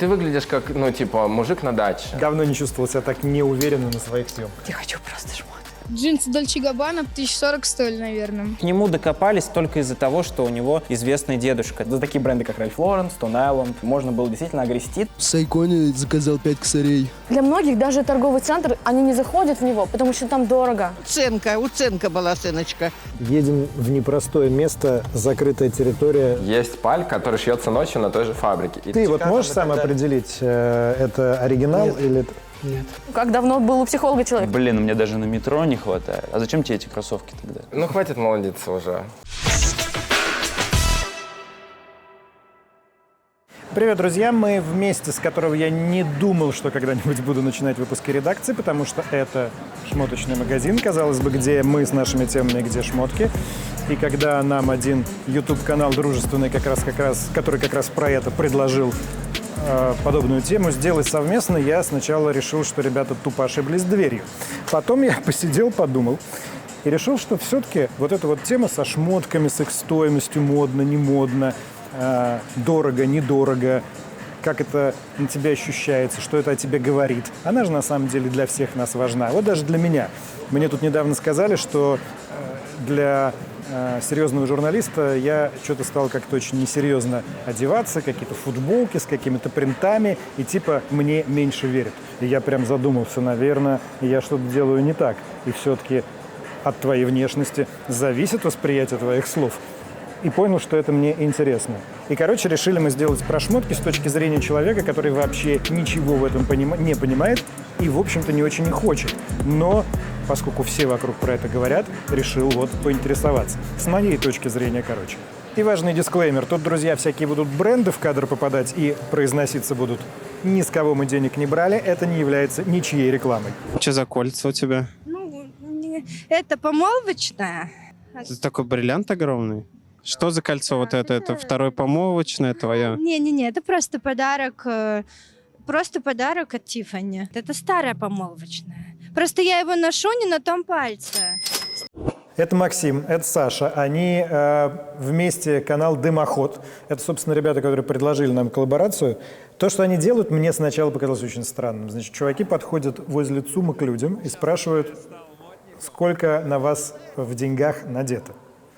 Ты выглядишь как, ну, типа, мужик на даче. Давно не чувствовал себя так неуверенно на своих съемках. Я хочу просто шмот. Джинсы Дольче Габбана 1040 стоили, наверное. К нему докопались только из-за того, что у него известный дедушка. За такие бренды, как Ральф Лорен, Stone Island, можно было действительно огрести. В Сайконе заказал 5 косарей. Для многих даже торговый центр, они не заходят в него, потому что там дорого. Уценка была, сыночка. Едем в непростое место, закрытая территория. Есть паль, который шьется ночью на той же фабрике. И Ты вот можешь сам определить, это оригинал или... Нет. Как давно был у психолога человек? Блин, у меня даже на метро не хватает. А зачем тебе эти кроссовки тогда? Ну, хватит молодиться уже. Привет, друзья! Мы вместе, с которого я не думал, что когда-нибудь буду начинать выпуски редакции, потому что это шмоточный магазин, казалось бы, где мы с нашими темами, где шмотки. И когда нам один YouTube-канал дружественный, который как раз про это предложил подобную тему сделать совместно, я сначала решил, что ребята тупо ошиблись дверью. Потом я посидел, подумал и решил, что все-таки вот эта вот тема со шмотками, с их стоимостью, модно, не модно, дорого, недорого, как это на тебя ощущается, что это о тебе говорит, она же на самом деле для всех нас важна. Вот даже для меня. Мне тут недавно сказали, что для серьезного журналиста я что-то стал как-то очень несерьезно одеваться, какие-то футболки с какими-то принтами, и типа мне меньше верят. И я прям задумался, наверное, я что-то делаю не так. И все-таки от твоей внешности зависит восприятие твоих слов. И понял, что это мне интересно. И, короче, решили мы сделать про шмотки с точки зрения человека, который вообще ничего в этом не понимает и, в общем-то, не очень и хочет. Но, поскольку все вокруг про это говорят, решил вот поинтересоваться. С моей точки зрения, короче. И важный дисклеймер. Тут, друзья, всякие будут бренды в кадр попадать и произноситься будут. Ни с кого мы денег не брали. Это не является ничьей рекламой. Что за кольца у тебя? Ну, это помолвочное. Это такой бриллиант огромный. Что за кольцо вот это? Это второе помолвочное твое? Не-не-не, это просто подарок от Тиффани. Это старое помолвочное. Просто я его ношу не на том пальце. Это Максим, это Саша. Они вместе канал «Дымоход». Это, собственно, ребята, которые предложили нам коллаборацию. То, что они делают, мне сначала показалось очень странным. Значит, чуваки подходят возле ЦУМа к людям и спрашивают, сколько на вас в деньгах надето.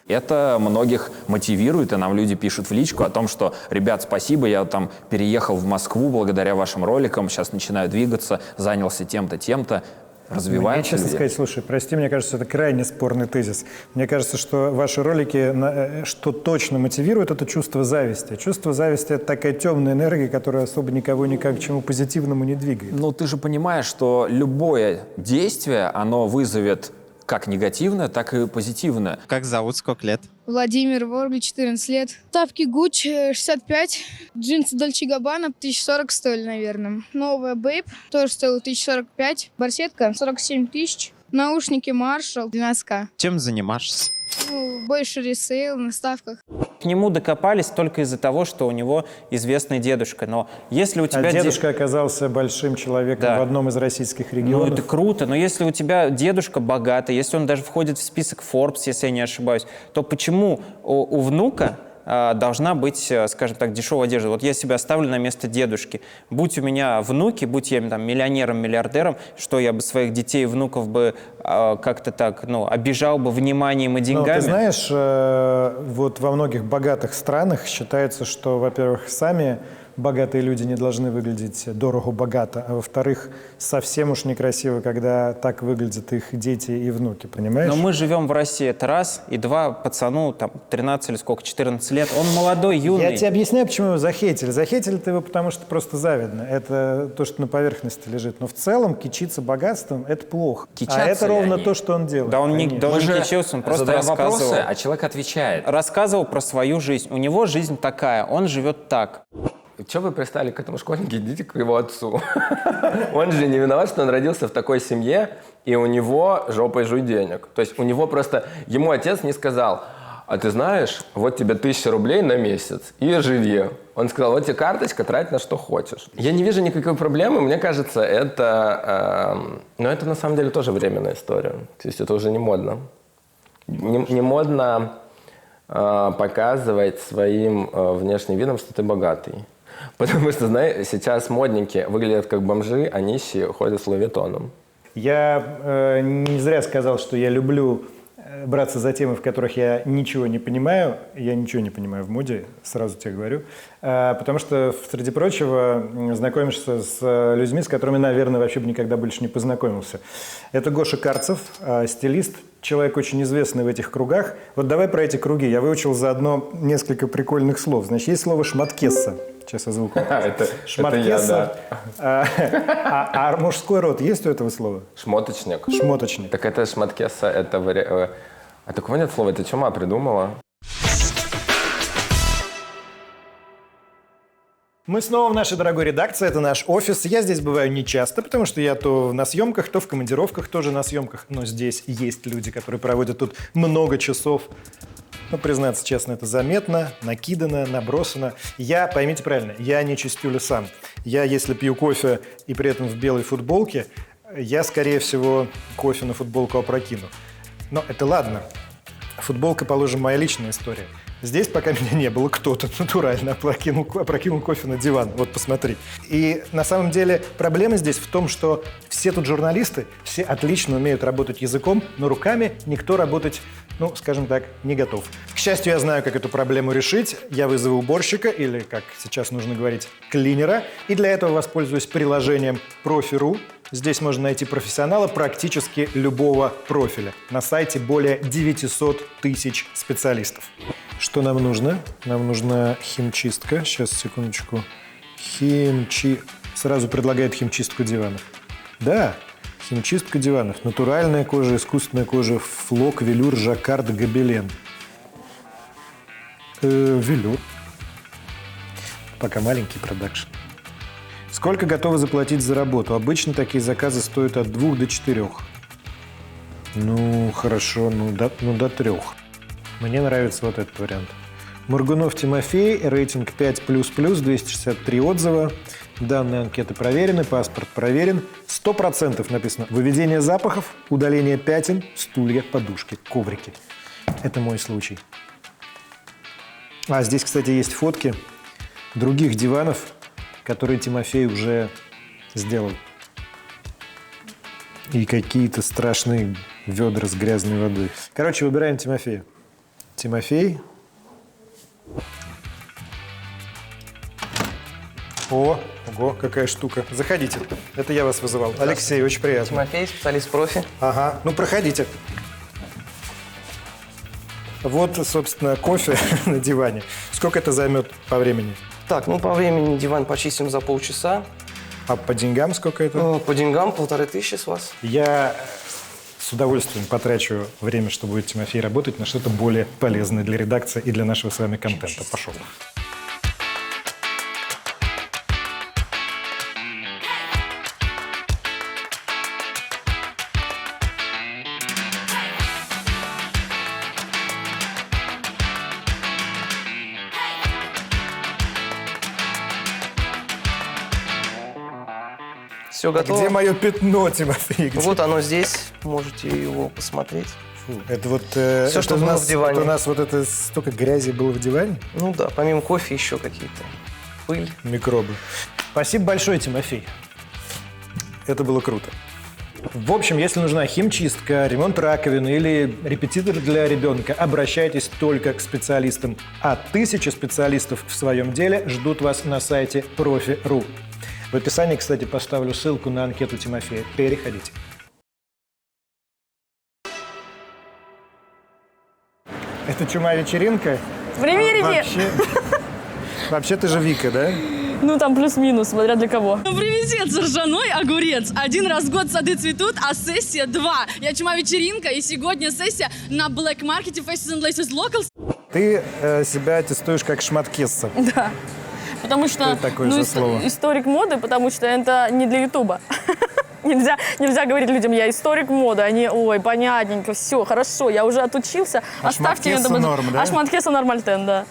Это многих мотивирует, и нам люди пишут в личку о том, что, ребят, спасибо, я там переехал в Москву благодаря вашим роликам, сейчас начинаю двигаться, занялся тем-то, тем-то. Развивается. Мне, честно сказать, слушай, прости, мне кажется, это крайне спорный тезис. Мне кажется, что ваши ролики, что точно мотивирует, это чувство зависти. Чувство зависти – это такая темная энергия, которая особо никого никак к чему позитивному не двигает. Ну, ты же понимаешь, что любое действие, оно вызовет как негативное, так и позитивное. Как зовут, сколько лет? Владимир Воргли, 14 лет. Тапки Гуччи 65. Джинсы Дольче Габбана 1040 стоили, наверное. Новая Бейб тоже стоила 1045. Барсетка 47 тысяч. Наушники Marshall 12К. Чем занимаешься? Ну, больше ресейл на ставках. К нему докопались только из-за того, что у него известный дедушка. Но если у тебя... дедушка оказался большим человеком в одном из российских регионов. Ну, это круто. Но если у тебя дедушка богатый, если он даже входит в список Forbes, если я не ошибаюсь, то почему у внука должна быть, скажем так, дешевая одежда? Вот я себя ставлю на место дедушки. Будь у меня внуки, будь я там миллионером, миллиардером, что я бы своих детей и внуков бы как-то так, обижал бы вниманием и деньгами. Ну, ты знаешь, вот во многих богатых странах считается, что, во-первых, сами богатые люди не должны выглядеть дорого-богато, а во-вторых, совсем уж некрасиво, когда так выглядят их дети и внуки, понимаешь? Но мы живем в России, это раз, и два, пацану, там, 13 или сколько, 14 лет, он молодой, юный. Я тебе объясняю, почему его захейтили. Захейтили-то его, потому что просто завидно. Это то, что на поверхности лежит. Но в целом кичиться богатством – это плохо. Кичатся а это ровно они? то, что он делает. Да он не кичился, он просто рассказывал. Вопросы, а человек отвечает. Рассказывал про свою жизнь. У него жизнь такая, он живет так. Что вы пристали к этому школьнику? Идите к его отцу. Он же не виноват, что он родился в такой семье, и у него жопой жуй денег. То есть у него просто... Ему отец не сказал, а ты знаешь, вот тебе 1000 рублей на месяц, и живи. Он сказал, вот тебе карточка, трать на что хочешь. Я не вижу никакой проблемы, мне кажется, это... но это на самом деле тоже временная история. То есть это уже не модно. Не модно показывать своим внешним видом, что ты богатый. Потому что, знаешь, сейчас модники выглядят как бомжи, а нищие ходят с Луи Виттоном. Я не зря сказал, что я люблю браться за темы, в которых я ничего не понимаю. Я ничего не понимаю в моде, сразу тебе говорю. Потому что, среди прочего, знакомишься с людьми, с которыми, наверное, вообще бы никогда больше не познакомился. Это Гоша Карцев, стилист, человек очень известный в этих кругах. Вот давай про эти круги. Я выучил заодно несколько прикольных слов. Значит, есть слово «шматкесса». Сейчас я звук. Это Шматкесса. я, да. А мужской род есть у этого слова? Шмоточник. Шмоточник. Так это шматкесса, это... А такого нет слова, это чума придумала. Мы снова в нашей дорогой редакции, это наш офис. Я здесь бываю нечасто, потому что я то на съемках, то в командировках, тоже на съемках. Но здесь есть люди, которые проводят тут много часов. Ну, признаться честно, это заметно, накидано, набросано. Я, поймите правильно, я не чистюля сам. Я, если пью кофе и при этом в белой футболке, я, скорее всего, кофе на футболку опрокину. Но это ладно. Футболка, положим, моя личная история. Здесь, пока меня не было, кто-то натурально опрокинул кофе на диван. Вот, посмотри. И на самом деле проблема здесь в том, что все тут журналисты, все отлично умеют работать языком, но руками никто работать, ну, скажем так, не готов. К счастью, я знаю, как эту проблему решить. Я вызову уборщика, или, как сейчас нужно говорить, клинера. И для этого воспользуюсь приложением Profi.ru. Здесь можно найти профессионала практически любого профиля. На сайте более 900 тысяч специалистов. Что нам нужно? Нам нужна химчистка. Сейчас, секундочку. Сразу предлагает химчистку диванов. Да, химчистка диванов. Натуральная кожа, искусственная кожа, флок, велюр, жаккард, гобелен. Велюр. Пока маленький продакшн. Сколько готовы заплатить за работу? Обычно такие заказы стоят от 2 до 4. Ну, хорошо, до 3. Мне нравится вот этот вариант. Моргунов Тимофей, рейтинг 5++, 263 отзыва. Данные анкеты проверены, паспорт проверен. 100% написано. Выведение запахов, удаление пятен, стулья, подушки, коврики. Это мой случай. А здесь, кстати, есть фотки других диванов, которые Тимофей уже сделал. И какие-то страшные ведра с грязной водой. Короче, выбираем Тимофея. Тимофей. Ого, какая штука. Заходите. Это я вас вызывал. Алексей, очень приятно. Тимофей, специалист профи. Ага, ну проходите. Вот, собственно, кофе на диване. Сколько это займет по времени? Так, ну по времени диван почистим за полчаса. А по деньгам сколько это? По деньгам 1500 с вас. Я с удовольствием потрачу время, что будет Тимофей работать, на что-то более полезное для редакции и для нашего с вами контента. Пошел. Все готово. Где мое пятно, Тимофей? Где? Вот оно здесь. Можете его посмотреть. Фу, это вот... Все, что было в диване. Это у нас вот это столько грязи было в диване? Ну да, помимо кофе еще какие-то. Пыль. Микробы. Спасибо большое, Тимофей. Это было круто. В общем, если нужна химчистка, ремонт раковины или репетитор для ребенка, обращайтесь только к специалистам. А 1000 специалистов в своем деле ждут вас на сайте Profi.ru. В описании, кстати, поставлю ссылку на анкету Тимофея. Переходите. Это чума-вечеринка? Примерите! Вообще ты же Вика, да? Ну, там плюс-минус, смотря для кого. Привет, ржаной огурец. Один раз в год сады цветут, а сессия 2. Я чума-вечеринка, и сегодня сессия на Black Market Faces and Laces Locals. Ты себя аттестуешь как шматкесса. Да. Потому что, это такое за слово? Историк моды, потому что это не для Ютуба. Нельзя говорить людям, я историк моды. Они, ой, понятненько, все, хорошо, я уже отучился. А оставьте шматкесса мне... норм, да? А шматкесса нормальтен, да.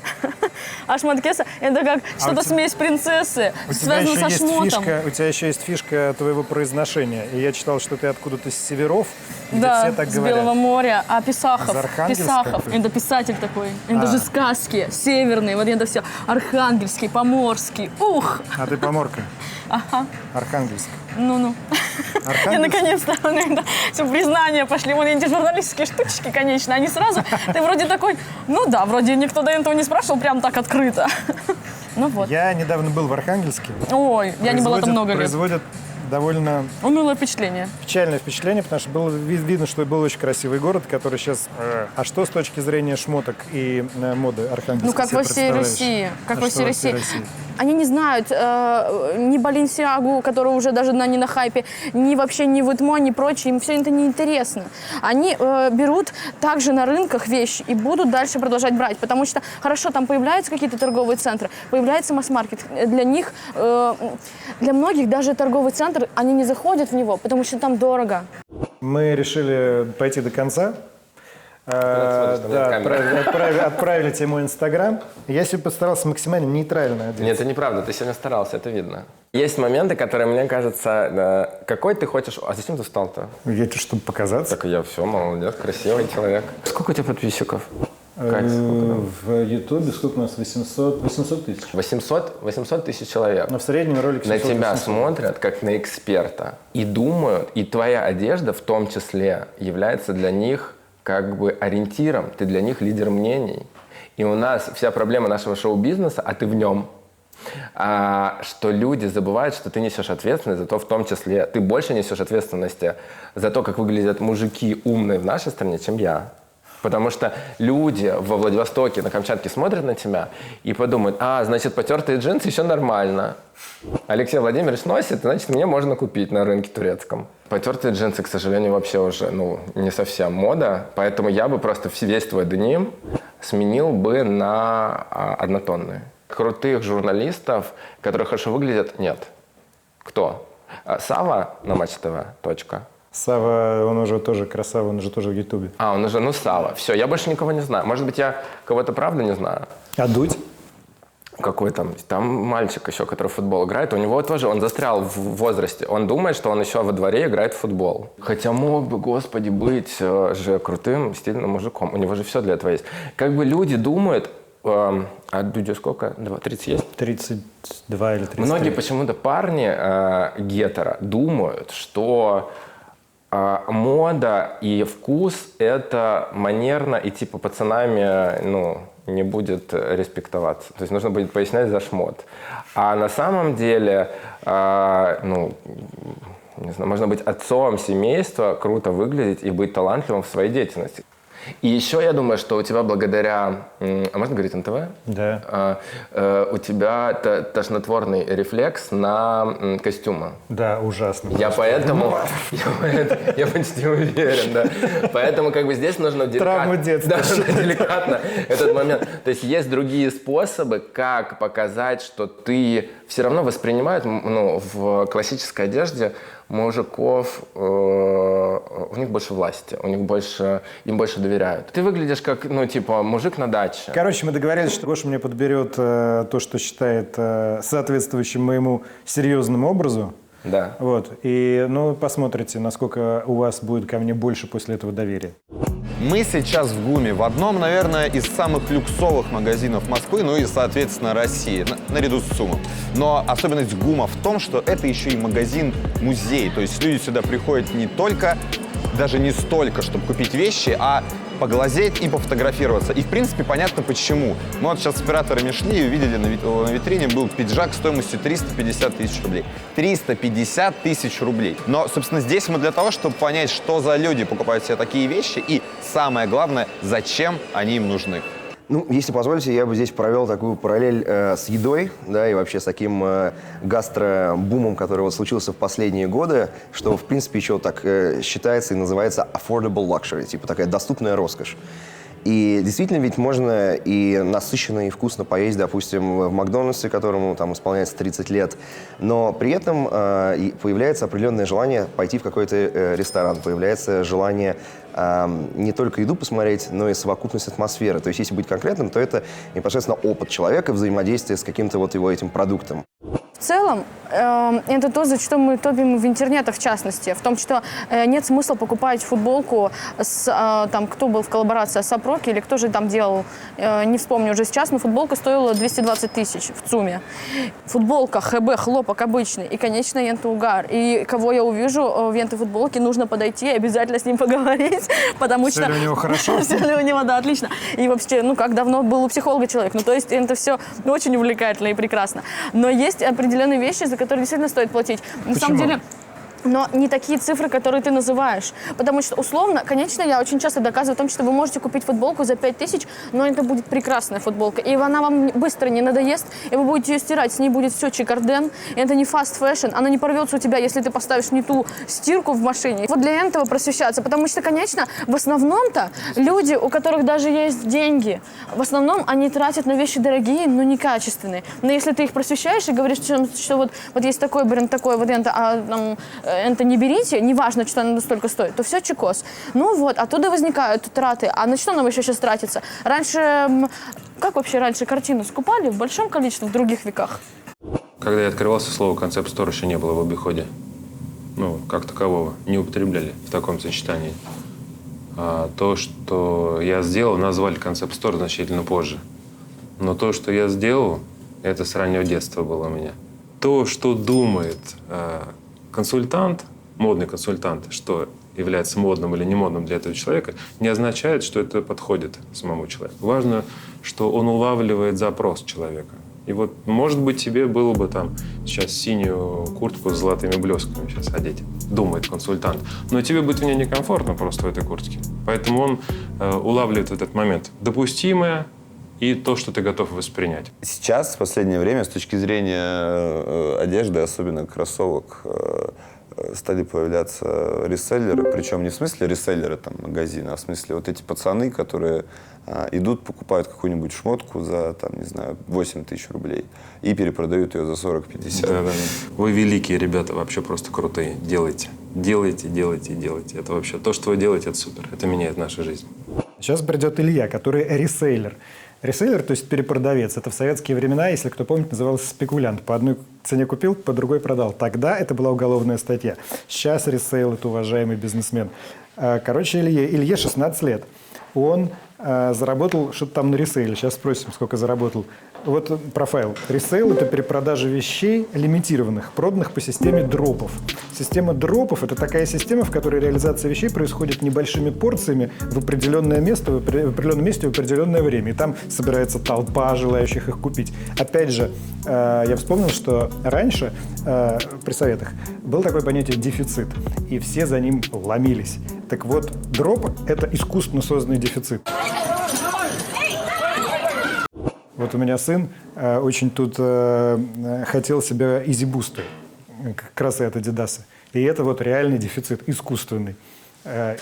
А шмоткеса – это как что-то смесь принцессы, связано со шмотом. У тебя еще есть фишка твоего произношения. И я читал, что ты откуда-то с северов, где Да, все так с говорят. Белого моря. А Писахов? Из Архангельска? Писахов. Это писатель такой. Это же сказки северные. Вот это все. Архангельский, Поморский. Ух! А ты поморка? Ага. Архангельск. Ну-ну. Я наконец-то, все признания пошли. Вот эти журналистские штучки, конечно, они сразу, ты вроде такой, ну да, вроде никто до этого не спрашивал прям так открыто. Ну вот. Я недавно был в Архангельске. Ой, я не была там много лет. Производят довольно унылое впечатление. Печальное впечатление, потому что было видно, что был очень красивый город, который сейчас... А что с точки зрения шмоток и моды Архангельска? Ну, как во всей России. Как во всей России. Они не знают ни Баленсиагу, которая уже даже не на хайпе, ни вообще ни Витмо, ни прочее. Им все это неинтересно. Они берут также на рынках вещи и будут дальше продолжать брать. Потому что, хорошо, там появляются какие-то торговые центры, появляется масс-маркет. Для них, для многих даже торговый центр, они не заходят в него, потому что там дорого. Мы решили пойти до конца. Отправили тебе мой Инстаграм. Я себе постарался максимально нейтрально одеться. Нет, это неправда, ты сегодня старался, это видно. Есть моменты, которые, мне кажется, какой ты хочешь... А зачем ты встал-то? Я чтобы показаться. Так я все, молодец, красивый человек. Сколько у тебя подписчиков? В Ютубе сколько у нас? 800 тысяч. 800 тысяч человек. Но в среднем ролик на тебя смотрят как на эксперта и думают, и твоя одежда в том числе является для них как бы ориентиром, ты для них лидер мнений. И у нас вся проблема нашего шоу-бизнеса, а ты в нем, что люди забывают, что ты несешь ответственность за то, в том числе, ты больше несешь ответственности за то, как выглядят мужики умные в нашей стране, чем я. Потому что люди во Владивостоке, на Камчатке смотрят на тебя и подумают, значит, потертые джинсы еще нормально. Алексей Владимирович носит, значит, мне можно купить на рынке турецком. Потертые джинсы, к сожалению, вообще уже не совсем мода, поэтому я бы просто весь твой деним сменил бы на однотонные. Крутых журналистов, которые хорошо выглядят, нет. Кто? Сава на Матч ТВ. Точка. Сава, он уже тоже красава, он уже тоже в Ютубе. Он уже, Сава. Все, я больше никого не знаю. Может быть, я кого-то правда не знаю. А Дудь? Какой там мальчик еще, который в футбол играет, у него тоже, он застрял в возрасте. Он думает, что он еще во дворе играет в футбол. Хотя мог бы, господи, быть же крутым, стильным мужиком. У него же все для этого есть. Как бы люди думают, а Дудю сколько? 30 есть? 32 или 33. Многие почему-то парни гетеро думают, что мода и вкус – это манерно и типа пацанами, не будет респектоваться. То есть нужно будет пояснять за шмот. А на самом деле, не знаю, можно быть отцом семейства, круто выглядеть и быть талантливым в своей деятельности. И еще я думаю, что у тебя благодаря... А можно говорить НТВ? Да. У тебя тошнотворный рефлекс на костюмы. Да, ужасно. Я поэтому... Я почти уверен, да. Поэтому как бы здесь нужно Травма детства. Да, деликатно этот момент. То есть есть другие способы, как показать, что ты все равно воспринимают в классической одежде мужиков, у них больше власти, им больше доверяют. Ты выглядишь как, мужик на даче. Короче, мы договорились, что Гоша мне подберет то, что считает соответствующим моему серьезному образу. Да. Вот. И, посмотрите, насколько у вас будет ко мне больше после этого доверия. Мы сейчас в ГУМе, в одном, наверное, из самых люксовых магазинов Москвы, и, соответственно, России, наряду с ЦУМом. Но особенность ГУМа в том, что это еще и магазин-музей. То есть люди сюда приходят не только, даже не столько, чтобы купить вещи, а поглазеть и пофотографироваться. И, в принципе, понятно почему. Мы вот сейчас с операторами шли и увидели, на витрине был пиджак стоимостью 350 тысяч рублей. 350 тысяч рублей. Но, собственно, здесь мы для того, чтобы понять, что за люди покупают себе такие вещи и, самое главное, зачем они им нужны. Если позволите, я бы здесь провел такую параллель с едой, да, и вообще с таким гастробумом, который случился в последние годы, что, в принципе, еще так считается и называется affordable luxury, типа такая доступная роскошь. И действительно ведь можно и насыщенно, и вкусно поесть, допустим, в Макдональдсе, которому там исполняется 30 лет, но при этом появляется определенное желание пойти в какой-то ресторан, появляется желание не только еду посмотреть, но и совокупность атмосферы. То есть, если быть конкретным, то это непосредственно опыт человека, взаимодействие с каким-то вот его этим продуктом. В целом, это то, за что мы топим в интернете, в частности. В том, что нет смысла покупать футболку с, там, кто был в коллаборации с Апроки или кто же там делал, не вспомню уже сейчас, но футболка стоила 220 тысяч в ЦУМе. Футболка, ХБ, хлопок обычный и, конечно, Ента Угар. И кого я увижу в Ента футболке, нужно подойти и обязательно с ним поговорить, потому что... Все ли у него хорошо? Все ли у него, да, отлично. И вообще, ну, как давно был у психолога человек. Ну, то есть это все очень увлекательно и прекрасно. Но есть определенные вещи, за которые действительно стоит платить. На самом деле, но не такие цифры, которые ты называешь. Потому что, условно, конечно, я очень часто доказываю о том, что вы можете купить футболку за 5000, но это будет прекрасная футболка. И она вам быстро не надоест, и вы будете ее стирать. С ней будет все чикарден. Это не фаст фэшн. Она не порвется у тебя, если ты поставишь не ту стирку в машине. Вот для этого просвещаться. Потому что, конечно, в основном-то люди, у которых даже есть деньги, в основном они тратят на вещи дорогие, но некачественные. Но если ты их просвещаешь и говоришь, что вот есть такой бренд, такой вот это, а там... это не берите, неважно, что оно столько стоит, то все чекос. Ну вот, оттуда возникают траты. А на что нам еще сейчас тратиться? Раньше, как вообще раньше картину скупали в большом количестве в других веках? Когда я открывался, слово «концепт-стор» еще не было в обиходе. Ну, как такового. Не употребляли в таком сочетании. А то, что я сделал, назвали концепт-стор значительно позже. Но то, что я сделал, это с раннего детства было у меня. То, что думает консультант, модный консультант, что является модным или не модным для этого человека, не означает, что это подходит самому человеку. Важно, что он улавливает запрос человека. И вот, может быть, тебе было бы там сейчас синюю куртку с золотыми блесками сейчас одеть, думает консультант. Но тебе будет в ней некомфортно просто в этой куртке. Поэтому он улавливает этот момент. Допустимое и то, что ты готов воспринять. Сейчас, в последнее время, с точки зрения одежды, особенно кроссовок, стали появляться реселлеры. Причем не в смысле реселлеры там, магазина, а в смысле вот эти пацаны, которые идут, покупают какую-нибудь шмотку за, там, не знаю, 8 тысяч рублей и перепродают ее за 40-50. Да. Вы великие ребята, вообще просто крутые. Делайте. Делайте. Это вообще то, что вы делаете, это супер. Это меняет нашу жизнь. Сейчас придет Илья, который ресейлер. Ресейлер, то есть перепродавец. Это в советские времена, если кто помнит, назывался спекулянт. По одной цене купил, по другой продал. Тогда это была уголовная статья. Сейчас ресейл – это уважаемый бизнесмен. Короче, Илье 16 лет. Он заработал что-то там на ресейле. Сейчас спросим, сколько заработал. Вот профайл. Ресейл – это перепродажа вещей лимитированных, проданных по системе дропов. Система дропов – это такая система, в которой реализация вещей происходит небольшими порциями в определенное место, в определенном месте в определенное время. И там собирается толпа желающих их купить. Опять же, я вспомнил, что раньше при советах было такое понятие «дефицит», и все за ним ломились. Так вот, дроп – это искусственно созданный дефицит. Вот у меня сын очень тут хотел себе изибусты, как раз от Адидаса. И это вот реальный дефицит, искусственный.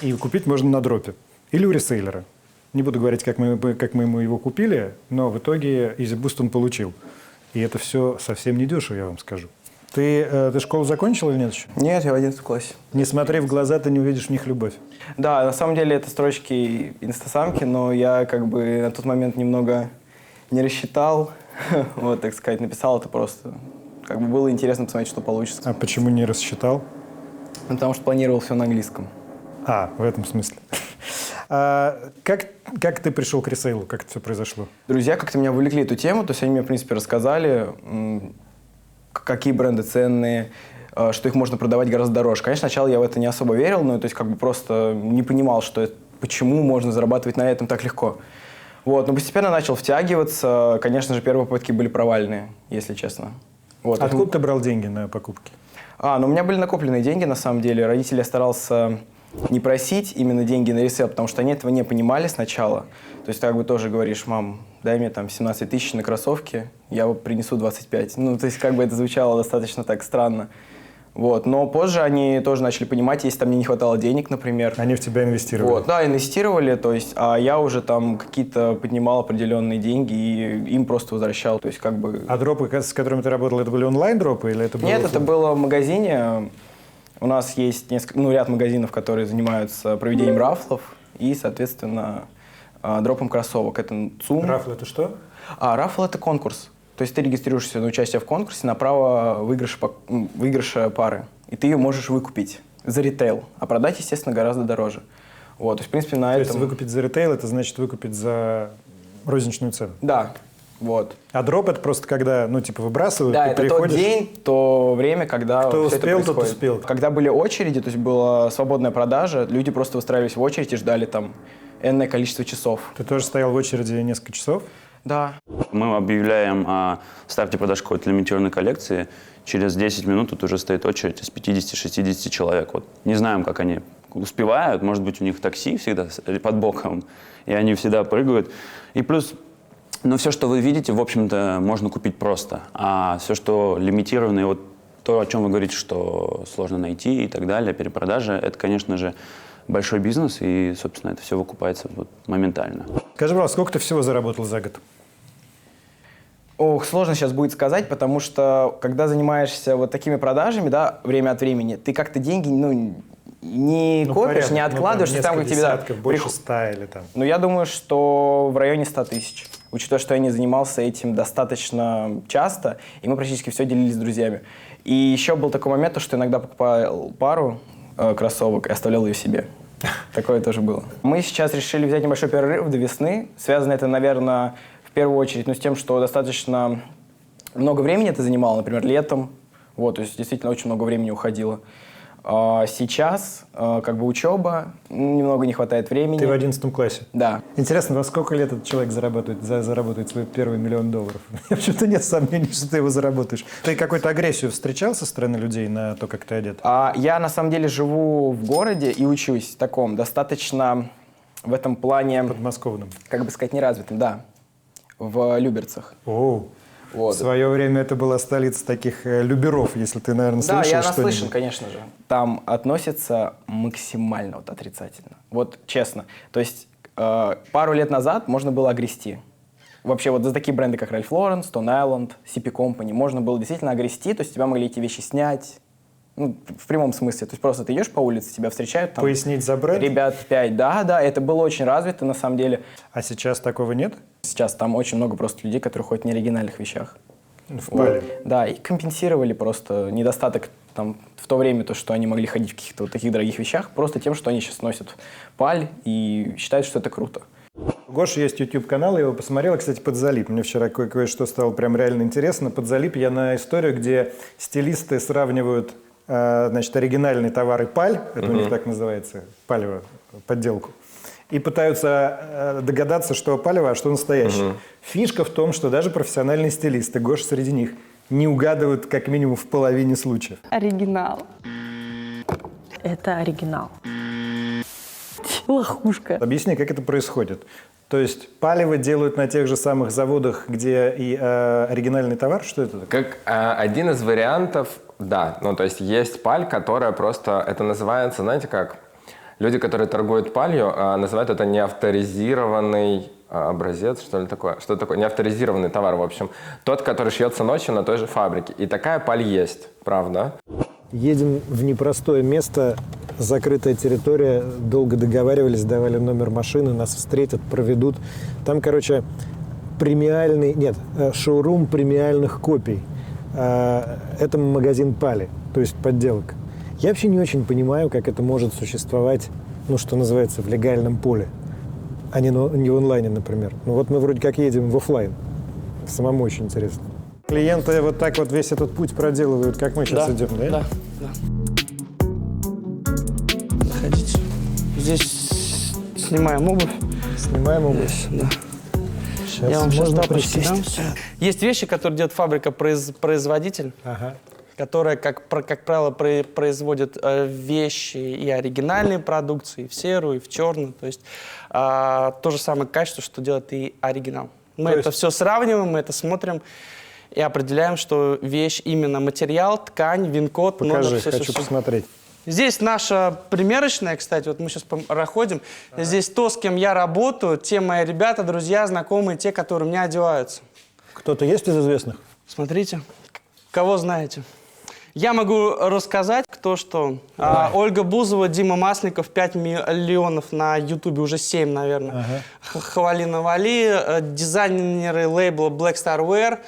И купить можно на дропе или у ресейлера. Не буду говорить, как мы ему его купили, но в итоге изибуст он получил. И это все совсем не дешево, я вам скажу. Ты школу закончил или нет еще? Нет, я в 11 классе. Не смотри в глаза, ты не увидишь в них любовь. Да, на самом деле это строчки инстасамки, но я как бы на тот момент немного не рассчитал, вот, так сказать, написал это просто. Как бы было интересно посмотреть, что получится. А почему не рассчитал? Потому что планировал все на английском. В этом смысле. Как ты пришел к ресейлу? Как это все произошло? Друзья как-то меня вовлекли эту тему, то есть они мне, в принципе, рассказали, какие бренды ценные, что их можно продавать гораздо дороже. Конечно, сначала я в это не особо верил, но то есть как бы просто не понимал, почему можно зарабатывать на этом так легко. Вот, но постепенно начал втягиваться. Конечно же, первые попытки были провальные, если честно. Вот. Откуда ты брал деньги на покупки? Ну, у меня были накопленные деньги, на самом деле. Родители я старался не просить именно деньги на ресейл, потому что они этого не понимали сначала. То есть ты как бы тоже говоришь: мам, дай мне там 17 тысяч на кроссовки, я принесу 25. Ну, то есть как бы это звучало достаточно так странно. Вот. Но позже они тоже начали понимать, если там мне не хватало денег, например. Они в тебя инвестировали? Вот, да, инвестировали, то есть, а я уже там какие-то поднимал определенные деньги и им просто возвращал, то есть как бы... А дропы, с которыми ты работал, это были онлайн-дропы или это было... Нет, это было в магазине. У нас есть ряд магазинов, которые занимаются проведением рафлов и, соответственно, дропом кроссовок. Это ЦУМ. Рафл это что? Рафл — это конкурс. То есть ты регистрируешься на участие в конкурсе на право выигрыша пары. И ты ее можешь выкупить за ритейл, а продать, естественно, гораздо дороже. Вот, то есть, в принципе, на этом... То есть выкупить за ритейл, это значит выкупить за розничную цену? Да, вот. А дроп — это просто когда, выбрасывают, да, ты это приходишь... тот день, то время, когда кто все успел, это происходит. тот успел. Когда были очереди, то есть была свободная продажа, люди просто выстраивались в очередь и ждали там энное количество часов. Ты тоже стоял в очереди несколько часов? Да. Мы объявляем о старте продаж какой-то лимитированной коллекции. Через 10 минут тут уже стоит очередь из 50-60 человек. Вот. Не знаем, как они успевают. Может быть, у них такси всегда под боком, и они всегда прыгают. И плюс, все, что вы видите, в общем-то, можно купить просто. А все, что лимитированное, вот то, о чем вы говорите, что сложно найти и так далее, перепродажа, это, конечно же, большой бизнес, и, собственно, это все выкупается моментально. Скажи, пожалуйста, сколько ты всего заработал за год? Ох, сложно сейчас будет сказать, потому что, когда занимаешься вот такими продажами, да, время от времени, ты как-то деньги, не копишь, порядок, не откладываешь, ты там, как тебе, да, больше 100 или там. Ну, я думаю, что в районе 100 тысяч. Учитывая, что я не занимался этим достаточно часто, и мы практически все делили с друзьями. И еще был такой момент, что иногда покупал пару кроссовок и оставлял ее себе. Такое тоже было. Мы сейчас решили взять небольшой перерыв до весны. Связано это, наверное, в первую очередь, с тем, что достаточно много времени это занимало, например, летом. Вот, то есть действительно очень много времени уходило. А сейчас учеба, немного не хватает времени. Ты в 11 классе? Да. Интересно, во сколько лет этот человек заработает свой первый $1 000 000? Почему-то нет сомнений, что ты его заработаешь. Ты какую-то агрессию встречал со стороны людей на то, как ты одет? Я, на самом деле, живу в городе и учусь в таком достаточно в этом плане... Подмосковном. Как бы сказать, неразвитым, да. В Люберцах. Оу. Вот. В свое время это была столица таких люберов, если ты, наверное, слышал что-нибудь. Да, я наслышан, конечно же. Там относятся максимально отрицательно. Вот честно. То есть пару лет назад можно было огрести. Вообще вот за такие бренды, как Ralph Lauren, Stone Island, CP Company, можно было действительно огрести, то есть тебя могли эти вещи снять. В прямом смысле. То есть просто ты идешь по улице, тебя встречают там... Пояснить за бренд? Ребят 5. Да, это было очень развито на самом деле. А сейчас такого нет? Сейчас там очень много просто людей, которые ходят в неоригинальных вещах. В пале. Да, и компенсировали просто недостаток там в то время, то, что они могли ходить в каких-то вот таких дорогих вещах, просто тем, что они сейчас носят паль и считают, что это круто. У Гоши есть YouTube-канал, я его посмотрел, кстати, «Подзалип». Мне вчера кое-что стало прям реально интересно. «Подзалип» я на историю, где стилисты сравнивают оригинальный товар и паль, это у них так называется, палево, подделку, и пытаются догадаться, что палево, а что настоящее. Фишка в том, что даже профессиональные стилисты, Гоша среди них, не угадывают как минимум в половине случаев. Оригинал. Это оригинал. Лохушка. Объясни, как это происходит. То есть палево делают на тех же самых заводах, где и оригинальный товар? Что это такое? Как один из вариантов, да. То есть есть паль, которая просто, это называется, знаете как, люди, которые торгуют палью, называют это неавторизированный образец, что ли такое? Что такое? Неавторизированный товар, в общем. Тот, который шьется ночью на той же фабрике. И такая паль есть, правда? Едем в непростое место, закрытая территория, долго договаривались, давали номер машины, нас встретят, проведут. Там, шоурум премиальных копий. Это магазин пали, то есть подделок. Я вообще не очень понимаю, как это может существовать, что называется, в легальном поле, а не в онлайне, например. Мы вроде как едем в офлайн. Самому очень интересно. Клиенты вот так вот весь этот путь проделывают, как мы сейчас идем, да? Да. Заходите. Здесь снимаем обувь. Снимаем обувь? Здесь, да. Сейчас я вам сейчас можно тапочки дам. присесть. Есть вещи, которые делает фабрика-производитель, которая, как правило, производит вещи и оригинальные продукции, и в серую, и в черную. То есть то же самое качество, что делает и оригинал. Мы это все сравниваем, мы это смотрим. и определяем, что вещь именно материал, ткань, ВИН-код, Покажи, хочу посмотреть. Здесь наша примерочная, кстати, вот мы сейчас проходим. Здесь то, с кем я работаю, те мои ребята, друзья, знакомые, те, которые у меня одеваются. Кто-то есть из известных? Смотрите, кого знаете. Я могу рассказать, кто что. Ольга Бузова, Дима Масленников, 5 миллионов на Ютубе, уже 7, наверное. Хавалина Вали, дизайнеры лейбла Black Star Wear,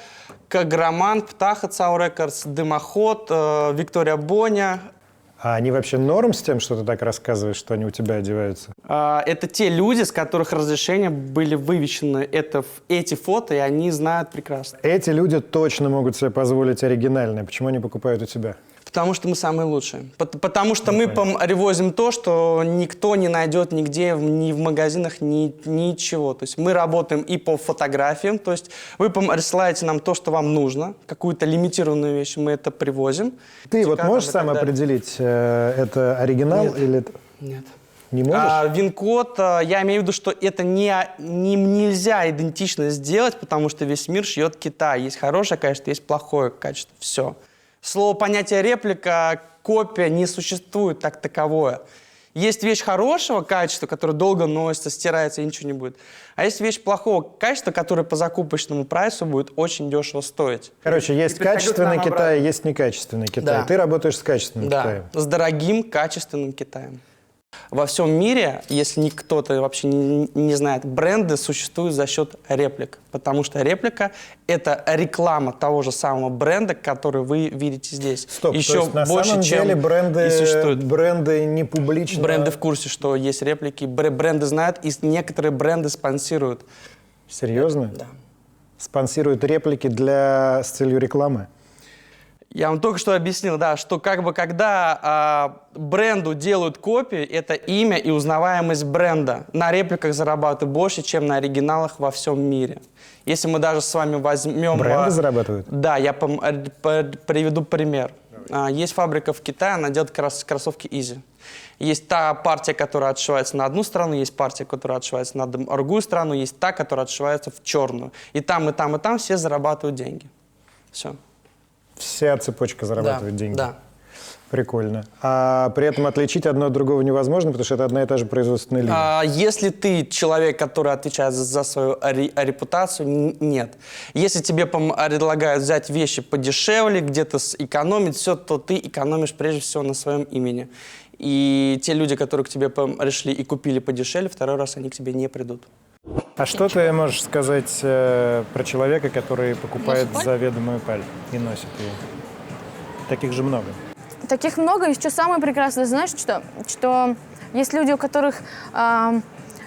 Каграман, Птаха, Цау Рекордс, Дымоход, Виктория Боня. А они вообще норм с тем, что ты так рассказываешь, что они у тебя одеваются? Это те люди, с которых разрешения были вывешены эти фото, и они знают прекрасно. Эти люди точно могут себе позволить оригинальное. Почему они покупают у тебя? Потому что мы самые лучшие. Потому что мы привозим то, что никто не найдет нигде, ни в магазинах, ничего. То есть мы работаем и по фотографиям, то есть вы присылаете нам то, что вам нужно, какую-то лимитированную вещь, мы это привозим. Ты вот можешь сам определить, это оригинал или... Нет. Не можешь? ВИН-код, я имею в виду, что это нельзя идентично сделать, потому что весь мир шьет Китай. Есть хорошее качество, есть плохое качество. Все. Слово, понятие реплика, копия не существует так таковое. Есть вещь хорошего качества, которая долго носится, стирается и ничего не будет. А есть вещь плохого качества, которая по закупочному прайсу будет очень дешево стоить. Короче, есть качественный Китай, есть некачественный Китай. Да. Ты работаешь с качественным Китаем. С дорогим, качественным Китаем. Во всем мире, если кто-то вообще не знает, бренды существуют за счет реплик. Потому что реплика – это реклама того же самого бренда, который вы видите здесь. Стоп, еще то есть на больше, самом деле чем бренды не публично... Бренды в курсе, что есть реплики, бренды знают, и некоторые бренды спонсируют. Серьезно? Да. Спонсируют реплики с целью рекламы? Я вам только что объяснил, да, что как бы когда бренду делают копии, это имя и узнаваемость бренда. На репликах зарабатывают больше, чем на оригиналах во всем мире. Если мы даже с вами возьмем... Бренды зарабатывают? Да, я приведу пример. Есть фабрика в Китае, она делает кроссовки Easy. Есть та партия, которая отшивается на одну сторону, есть партия, которая отшивается на другую сторону, есть та, которая отшивается в черную. И там, и там, и там все зарабатывают деньги. Все. Вся цепочка зарабатывает деньги? Да. Прикольно. А при этом отличить одно от другого невозможно, потому что это одна и та же производственная линия? Если ты человек, который отвечает за свою репутацию, нет. Если тебе предлагают взять вещи подешевле, где-то сэкономить все, то ты экономишь прежде всего на своем имени. И те люди, которые к тебе пришли и купили подешевле, второй раз они к тебе не придут. А что ты можешь сказать про человека, который покупает заведомую паль и носит ее? Таких же много. Таких много. И что самое прекрасное, знаешь, что есть люди, у которых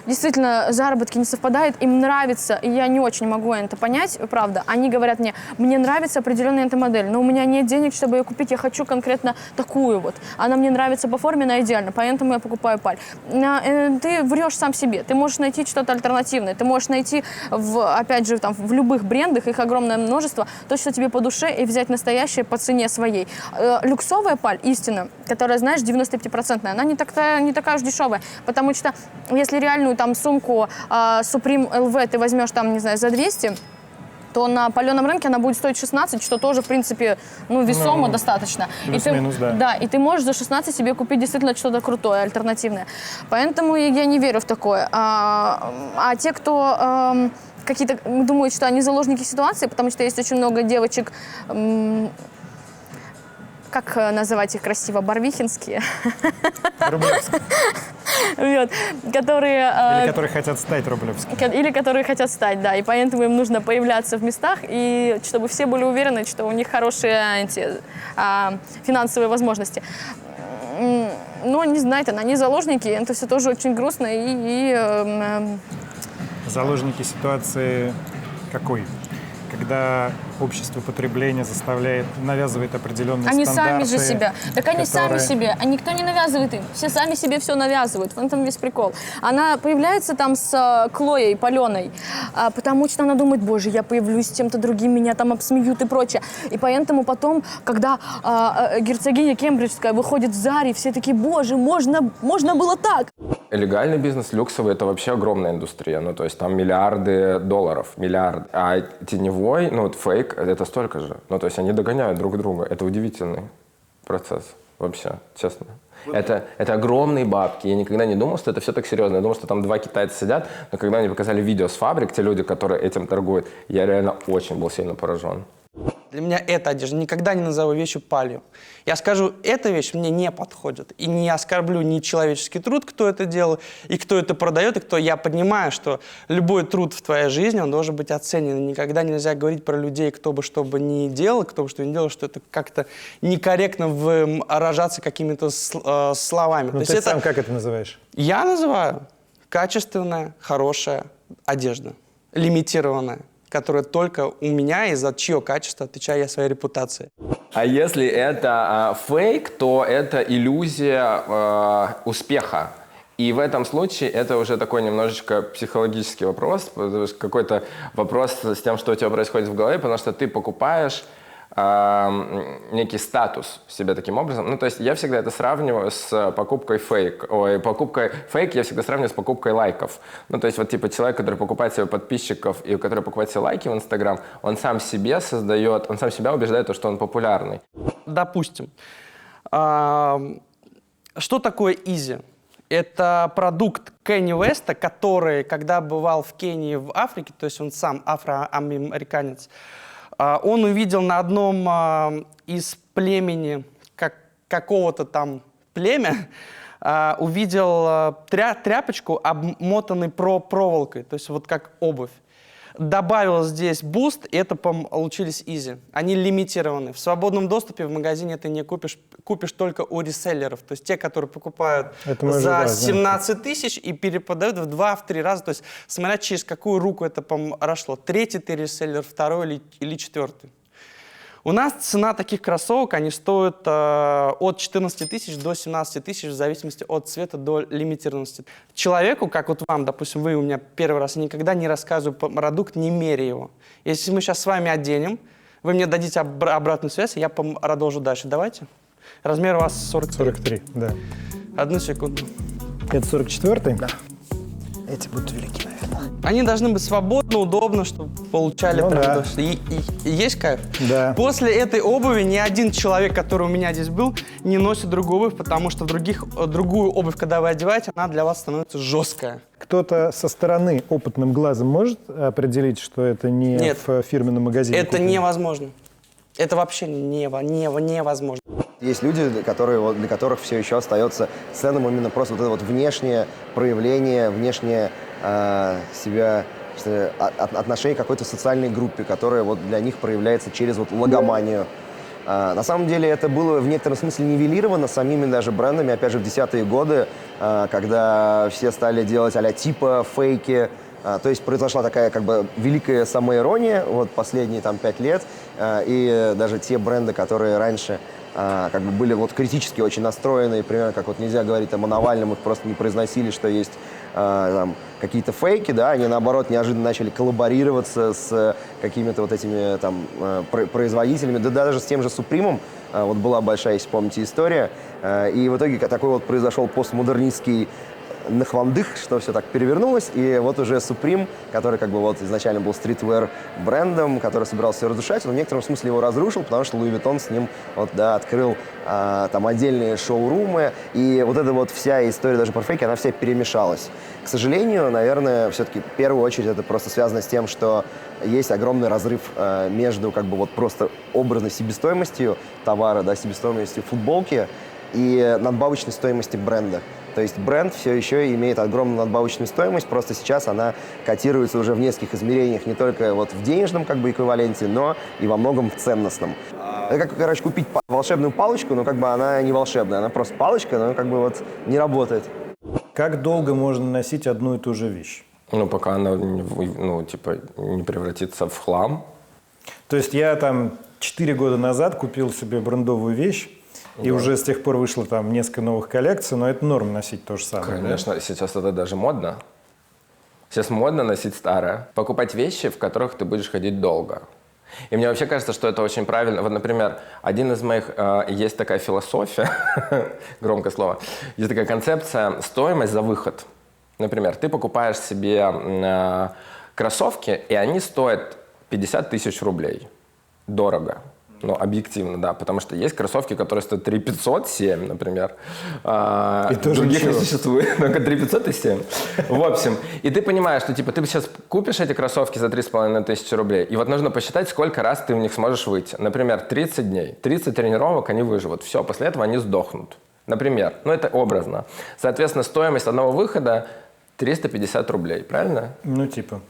действительно заработки не совпадают, им нравится, и я не очень могу это понять, правда. Они говорят мне нравится определенная эта модель, но у меня нет денег, чтобы ее купить, я хочу конкретно такую вот. Она мне нравится по форме, она идеальна, поэтому я покупаю паль. Ты врешь сам себе, ты можешь найти что-то альтернативное, ты можешь найти, опять же, в любых брендах, их огромное множество, то, что тебе по душе, и взять настоящее по цене своей. Люксовая паль, истина, которая, знаешь, 95%, она не такая уж дешевая, потому что если реальную там сумку Supreme LV ты возьмешь там, не знаю, за 200, то на паленом рынке она будет стоить 16, что тоже, в принципе, весомо достаточно. Плюс-минус, да. Да, и ты можешь за 16 себе купить действительно что-то крутое, альтернативное. Поэтому я не верю в такое. А те, кто какие-то думают, что они заложники ситуации, потому что есть очень много девочек, как называть их красиво, барвихинские. Которые... Или которые хотят стать рублевскими. Или которые хотят стать, да. И поэтому им нужно появляться в местах, и чтобы все были уверены, что у них хорошие финансовые возможности. Но не знаю, они заложники, это все тоже очень грустно. Заложники ситуации какой? Когда общество потребления навязывает определенные они стандарты. Они сами же себя. Так они сами себе. А никто не навязывает им. Все сами себе все навязывают. В этом весь прикол. Она появляется там с Клоей Паленой, потому что она думает, боже, я появлюсь с тем-то другим, меня там обсмеют и прочее. И поэтому потом, когда герцогиня Кембриджская выходит в Заре, все такие, боже, можно было так. Легальный бизнес, люксовый, это вообще огромная индустрия. Ну, то есть там миллиарды долларов, миллиарды. А теневой, ну, вот фейк, это столько же. Ну, то есть они догоняют друг друга. Это удивительный процесс вообще, честно. Это огромные бабки. Я никогда не думал, что это все так серьезно. Я думал, что там 2 китайца сидят, но когда мне показали видео с фабрик, те люди, которые этим торгуют, я реально очень был сильно поражен. Для меня эта одежда, никогда не назову вещью палью. Я скажу, эта вещь мне не подходит. И не оскорблю ни человеческий труд, кто это делал, и кто это продает, и кто... Я понимаю, что любой труд в твоей жизни, он должен быть оценен. Никогда нельзя говорить про людей, кто бы что бы ни делал, кто бы что ни делал, что это как-то некорректно выражаться какими-то словами. Ну, ты сам как это называешь? Я называю качественная, хорошая одежда, лимитированная, которая только у меня, и за чье качество отвечаю я своей репутации. А если это фейк, то это иллюзия успеха. И в этом случае это уже такой немножечко психологический вопрос, какой-то вопрос с тем, что у тебя происходит в голове, потому что ты покупаешь некий статус себе таким образом. Ну, то есть я всегда это сравниваю с покупкой фейк. Покупкой фейк я всегда сравниваю с покупкой лайков. Ну, то есть вот типа человек, который покупает себе подписчиков и который покупает себе лайки в Инстаграм, он сам себе создает, он сам себя убеждает, что он популярный. Допустим. Что такое Изи? Это продукт Кенни Уэста, который, когда бывал в Кении, в Африке, то есть он сам афроамериканец, он увидел на одном из племени какого-то там племя, увидел тряпочку, обмотанной проволокой, то есть вот как обувь. Добавил здесь буст, и это получились Изи. Они лимитированы. В свободном доступе в магазине ты не купишь, купишь только у реселлеров. То есть те, которые покупают за 17 тысяч и перепродают в 2-3 раза. То есть смотря через какую руку это прошло. 3-й ты реселлер, 2-й или 4-й. У нас цена таких кроссовок, они стоят от 14 тысяч до 17 тысяч, в зависимости от цвета до лимитированности. Человеку, как вот вам, допустим, вы у меня первый раз, я никогда не рассказываю про продукт, не меряя его. Если мы сейчас с вами оденем, вы мне дадите обратную связь, и я продолжу дальше. Давайте. Размер у вас 43. 43, да. Одну секунду. Это 44-й? Да. Эти будут велики, наверное. Они должны быть свободно, удобно, чтобы получали и есть кайф. Да. После этой обуви ни один человек, который у меня здесь был, не носит другую обувь, потому что другую обувь, когда вы одеваете, она для вас становится жесткая. Кто-то со стороны опытным глазом может определить, что это не Нет, в фирменном магазине? Это невозможно. Это вообще невозможно. Есть люди, для которых все еще остается ценным именно просто вот это вот внешнее проявление, внешнее себя, отношение к какой-то социальной группе, которая вот для них проявляется через вот логоманию. На самом деле это было в некотором смысле нивелировано самими даже брендами, опять же, в 10-е годы, когда все стали делать а-ля типа фейки. То есть произошла такая как бы великая самоирония вот последние там 5 лет, и даже те бренды, которые раньше как бы были вот критически очень настроены, примерно как вот нельзя говорить там о Навальном, их просто не произносили, что есть там какие-то фейки, да, они наоборот неожиданно начали коллаборироваться с какими-то вот этими там производителями, да даже с тем же Супримом, вот была большая, если помните, история, и в итоге такой вот произошел постмодернистский нахвандых, что все так перевернулось, и вот уже Supreme, который как бы вот изначально был стритвер брендом, который собирался все разрушать, он в некотором смысле его разрушил, потому что Louis Vuitton с ним вот, да, открыл там отдельные шоурумы, и вот эта вот вся история даже про фейки, она вся перемешалась. К сожалению, наверное, все-таки в первую очередь это просто связано с тем, что есть огромный разрыв между как бы вот просто образной себестоимостью товара, да, себестоимостью футболки и надбавочной стоимости бренда. То есть бренд все еще имеет огромную надбавочную стоимость, просто сейчас она котируется уже в нескольких измерениях, не только вот в денежном как бы эквиваленте, но и во многом в ценностном. Это как, короче, купить волшебную палочку, но как бы она не волшебная, она просто палочка, но как бы вот не работает. Как долго можно носить одну и ту же вещь? Ну, пока она не превратится в хлам. То есть я там 4 года назад купил себе брендовую вещь, и уже с тех пор вышло там несколько новых коллекций, но это норм носить то же самое. Конечно, да? Сейчас это даже модно. Сейчас модно носить старое. Покупать вещи, в которых ты будешь ходить долго. И мне вообще кажется, что это очень правильно. Вот, например, один из моих... есть такая философия, громкое слово, есть такая концепция стоимость за выход. Например, ты покупаешь себе кроссовки, и они стоят 50 тысяч рублей. Дорого. Ну, объективно, да, потому что есть кроссовки, которые стоят 3 507, например. И тоже других ничего. не существует, только 3 507. В общем, и ты понимаешь, что типа ты сейчас купишь эти кроссовки за 3500 рублей, и вот нужно посчитать, сколько раз ты в них сможешь выйти. Например, 30 дней, 30 тренировок, они выживут. Все, после этого они сдохнут. Например, ну это образно. Соответственно, стоимость одного выхода 350 рублей, правильно? Ну, типа.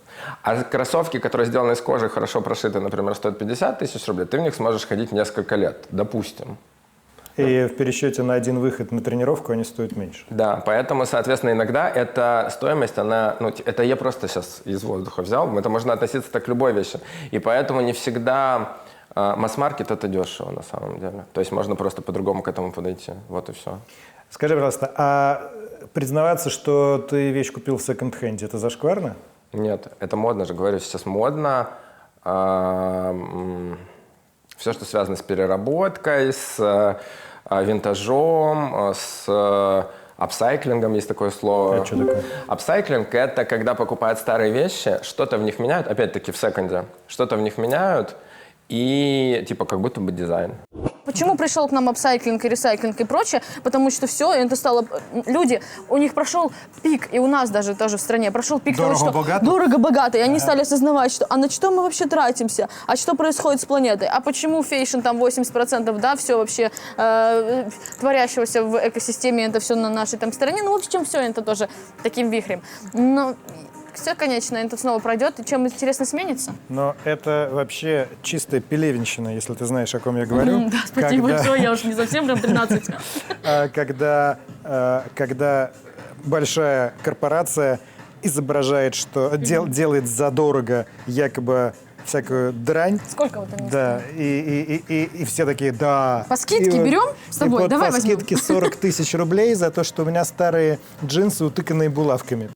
А кроссовки, которые сделаны из кожи, хорошо прошиты, например, стоят 50 тысяч рублей, ты в них сможешь ходить несколько лет, допустим. И в пересчете на один выход на тренировку они стоят меньше. Да, поэтому, соответственно, иногда эта стоимость, она, ну, это я просто сейчас из воздуха взял, это можно относиться так к любой вещи. И поэтому не всегда масс-маркет это дешево на самом деле. То есть можно просто по-другому к этому подойти. Вот и все. Скажи, пожалуйста, а признаваться, что ты вещь купил в секонд-хенде, это зашкварно? Нет, это модно же, говорю, сейчас модно. Все, что связано с переработкой, с винтажом, с апсайклингом, есть такое слово. А что такое? Апсайклинг – это когда покупают старые вещи, что-то в них меняют, опять-таки в секонде, что-то в них меняют, и типа как будто бы дизайн. Почему пришел к нам апсайклинг и ресайклинг и прочее? Потому что все, это стало... Люди, у них прошел пик, и у нас даже тоже в стране прошел пик того, что дорого-богато. И они стали осознавать, что а на что мы вообще тратимся? А что происходит с планетой? А почему фэшн там 80%, да, все вообще творящегося в экосистеме, это все на нашей там стороне. Ну, в общем, все это тоже таким вихрем. Но все, конечно, это снова пройдет, и чем интересно сменится. Но это вообще чистая пелевинщина, если ты знаешь, о ком я говорю. Да, спасибо большое, я уже не совсем прям 13. Когда большая корпорация изображает, что делает задорого якобы всякую дрань. Сколько вот они? Да, и все такие, да. По скидке берем с тобой? Вот Давай по возьмем. скидке 40 тысяч рублей за то, что у меня старые джинсы, утыканные булавками.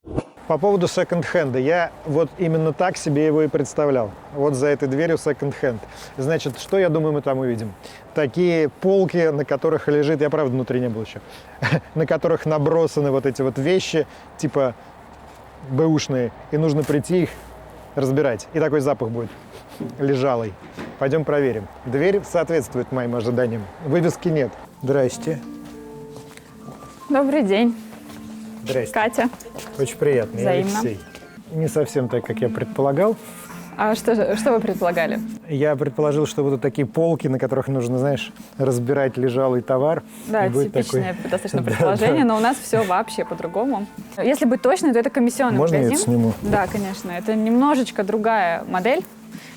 По поводу секонд-хенда. Я вот именно так себе его и представлял. Вот за этой дверью секонд-хенд. Значит, что, я думаю, мы там увидим? Такие полки, на которых лежит, я правда внутри не был еще, на которых набросаны вот эти вот вещи, типа бэушные, и нужно прийти их разбирать. И такой запах будет лежалый. Пойдем проверим. Дверь соответствует моим ожиданиям. Вывески нет. Здрасте. Добрый день. Здрасте. Катя. Очень приятно. Взаимно. Я Алексей. Не совсем так, как я предполагал. А что вы предполагали? Я предположил, что будут такие полки, на которых нужно, знаешь, разбирать лежалый товар. Да, будет типичное такой... достаточно предположение, но у нас все вообще по-другому. Если быть точной, то это комиссионный Можно магазин. я это сниму? Да, конечно. Это немножечко другая модель,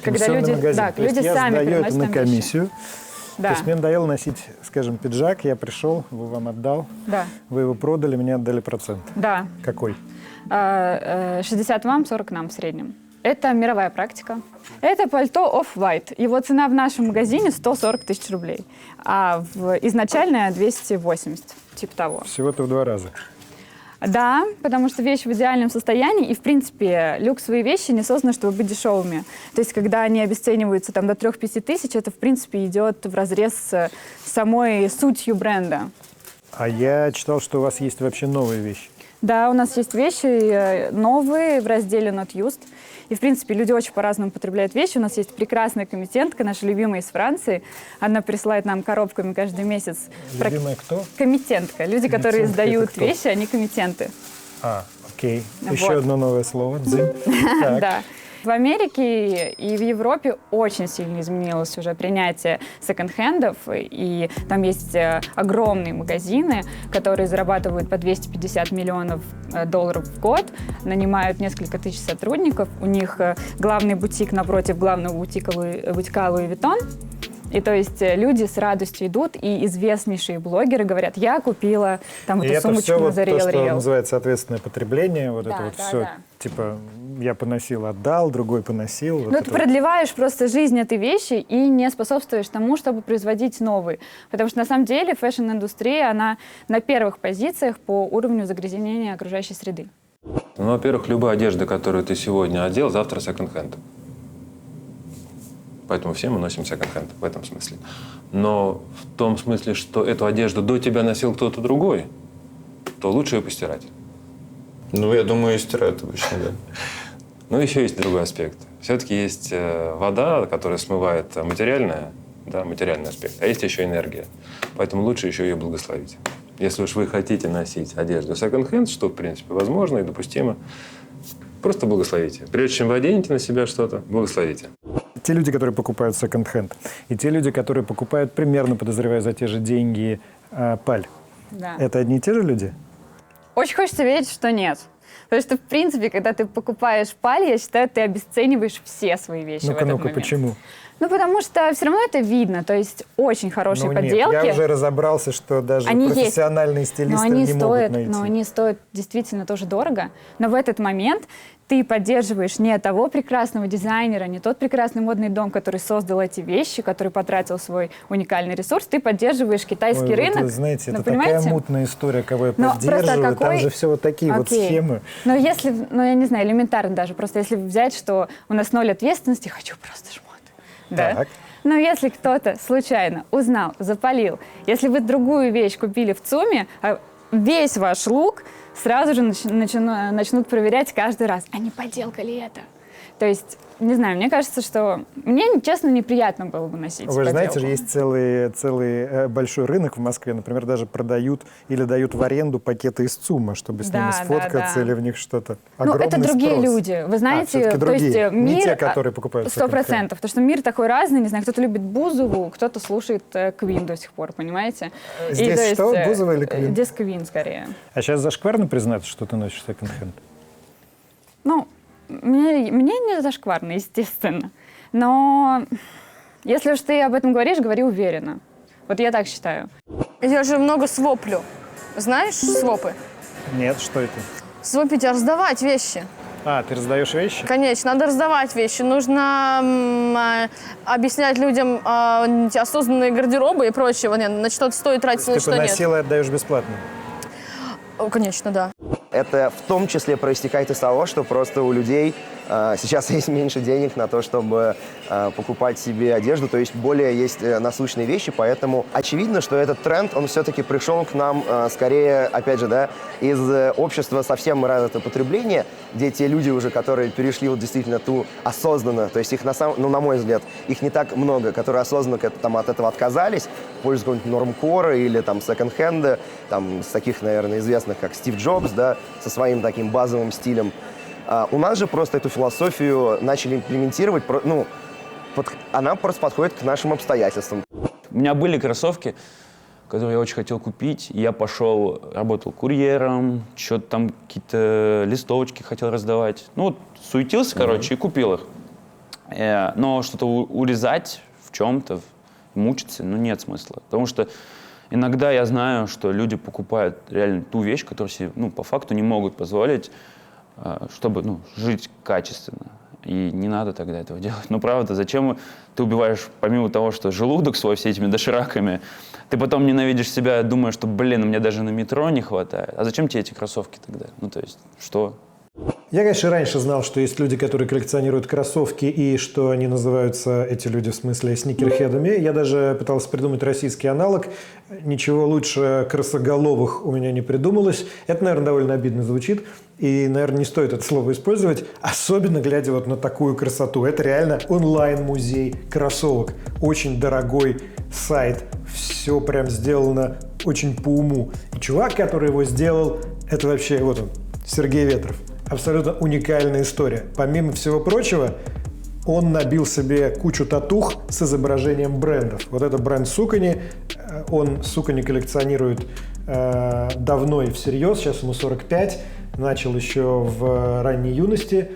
когда Комиссионный люди, магазин. да, То есть люди я сами сдаю это приносят на там вещи. комиссию. Да. То есть мне надоело носить, скажем, пиджак, я пришел, его вам отдал, Да. вы его продали, мне отдали процент. Да. Какой? 60 вам, 40 нам в среднем. Это мировая практика. Это пальто Off-White. Его цена в нашем магазине 140 тысяч рублей. А изначальная 280, типа того. Всего-то в 2 раза. Да, потому что вещь в идеальном состоянии, и, в принципе, люксовые вещи не созданы, чтобы быть дешевыми. То есть, когда они обесцениваются там, до 3-5 тысяч, это, в принципе, идет вразрез с самой сутью бренда. А я читал, что у вас есть вообще новые вещи. Да, у нас есть вещи новые в разделе Not Used. И, в принципе, люди очень по-разному потребляют вещи. У нас есть прекрасная комитентка, наша любимая из Франции. Она присылает нам коробками каждый месяц. Любимая кто? Комитентка. Люди, которые Комитентка сдают это кто? вещи, они комитенты. Окей. Вот. Еще одно новое слово. Дзынь. Так. Да. В Америке и в Европе очень сильно изменилось уже принятие секонд-хендов, и там есть огромные магазины, которые зарабатывают по 250 миллионов долларов в год, нанимают несколько тысяч сотрудников, у них главный бутик напротив главного бутика Louis Vuitton. И то есть люди с радостью идут, и известнейшие блогеры говорят, я купила там И эту это сумочку все на вот The то, Real что Real. называется ответственное потребление, вот это вот да, все, да. типа, я поносил, отдал, другой поносил. вот Ну, это ты вот. продлеваешь просто жизнь этой вещи и не способствуешь тому, чтобы производить новые. Потому что на самом деле фэшн-индустрия, она на первых позициях по уровню загрязнения окружающей среды. Ну, во-первых, любая одежда, которую ты сегодня одел, завтра секонд-хенд. Поэтому все мы носим секонд-хенд в этом смысле. Но в том смысле, что эту одежду до тебя носил кто-то другой, то лучше ее постирать. Ну, я думаю, и стирают обычно, да. Но еще есть другой аспект. Все-таки есть вода, которая смывает материальный аспект, а есть еще энергия. Поэтому лучше еще ее благословить. Если уж вы хотите носить одежду секонд-хенд, что, в принципе, возможно и допустимо, просто благословите. Прежде чем вы оденете на себя что-то, благословите. Те люди, которые покупают секонд-хенд, и те люди, которые покупают примерно, подозревая за те же деньги, паль, Да. это одни и те же люди? Очень хочется верить, что нет. Потому что, в принципе, когда ты покупаешь паль, я считаю, ты обесцениваешь все свои вещи в этот момент. Почему? Ну, потому что все равно это видно. То есть очень хорошие подделки. Нет, я уже разобрался, что даже они профессиональные есть, стилисты не могут найти. Но они стоят действительно тоже дорого. Но в этот момент ты поддерживаешь не того прекрасного дизайнера, не тот прекрасный модный дом, который создал эти вещи, который потратил свой уникальный ресурс. Ты поддерживаешь китайский рынок. Вы знаете, это понимаете? такая мутная история, кого я Но поддерживаю. Там же все вот такие вот схемы. Но если, я не знаю, элементарно даже, просто если взять, что у нас 0 ответственности, хочу просто шмот. Да? Так. Но если кто-то случайно узнал, запалил, если вы другую вещь купили в ЦУМе, весь ваш лук сразу же начнут проверять каждый раз, а не подделка ли это? То есть, не знаю, мне кажется, что мне, честно, неприятно было бы носить Вы же знаете, подделку. есть целый большой рынок в Москве, например, даже продают или дают в аренду пакеты из ЦУМа, чтобы с ними сфоткаться или в них что-то. Ну, это другие люди. Вы знаете, то другие. есть мир... Не те, которые покупают 100%. Потому что мир такой разный, не знаю, кто-то любит Бузову, кто-то слушает Квин до сих пор, понимаете? Здесь что, Бузова или Квин? Здесь Квин, скорее. А сейчас зашкварно признаться, что ты носишь секонд-хенд? Ну, мне не зашкварно, естественно. Но если уж ты об этом говоришь, говори уверенно. Вот я так считаю. Я же много своплю. Знаешь свопы? Нет, что это? Свопить, а раздавать вещи. Ты раздаешь вещи? Конечно, надо раздавать вещи. Нужно объяснять людям осознанные гардеробы и прочего. На что стоит тратить, на Ты что нет. поносила и отдаешь бесплатно? Конечно, да. Это в том числе проистекает из того, что просто у людей сейчас есть меньше денег на то, чтобы покупать себе одежду, то есть более есть насущные вещи, поэтому очевидно, что этот тренд, он все-таки пришел к нам скорее, опять же, да, из общества совсем развитого потребления, где те люди уже, которые перешли вот действительно ту осознанно, то есть их на мой взгляд, их не так много, которые осознанно от этого отказались, в пользу какого-нибудь нормкора или там секонд-хенда, там с таких, наверное, известных, как Стив Джобс, да, со своим таким базовым стилем. У нас же просто эту философию начали имплементировать, она просто подходит к нашим обстоятельствам. У меня были кроссовки, которые я очень хотел купить, и я пошел, работал курьером, что-то там какие-то листовочки хотел раздавать. Ну вот суетился, короче, и купил их. Но что-то урезать в чем-то, мучиться, нет смысла. Потому что иногда я знаю, что люди покупают реально ту вещь, которую себе, по факту не могут позволить, чтобы, жить качественно. И не надо тогда этого делать. Правда, зачем ты убиваешь, помимо того, что желудок свой все этими дошираками, ты потом ненавидишь себя, думаешь, что, мне даже на метро не хватает. А зачем тебе эти кроссовки тогда? То есть, что? Я, конечно, раньше знал, что есть люди, которые коллекционируют кроссовки, и что они называются, эти люди, в смысле, сникерхедами. Я даже пытался придумать российский аналог. Ничего лучше красоголовых у меня не придумалось. Это, наверное, довольно обидно звучит. И, наверное, не стоит это слово использовать, особенно глядя вот на такую красоту. Это реально онлайн-музей кроссовок. Очень дорогой сайт. Все прям сделано очень по уму. И чувак, который его сделал, это вообще, вот он, Сергей Ветров. Абсолютно уникальная история. Помимо всего прочего, он набил себе кучу татух с изображением брендов. Вот это бренд Сукани. Он Сукани коллекционирует давно и всерьез. Сейчас ему 45. Начал еще в ранней юности.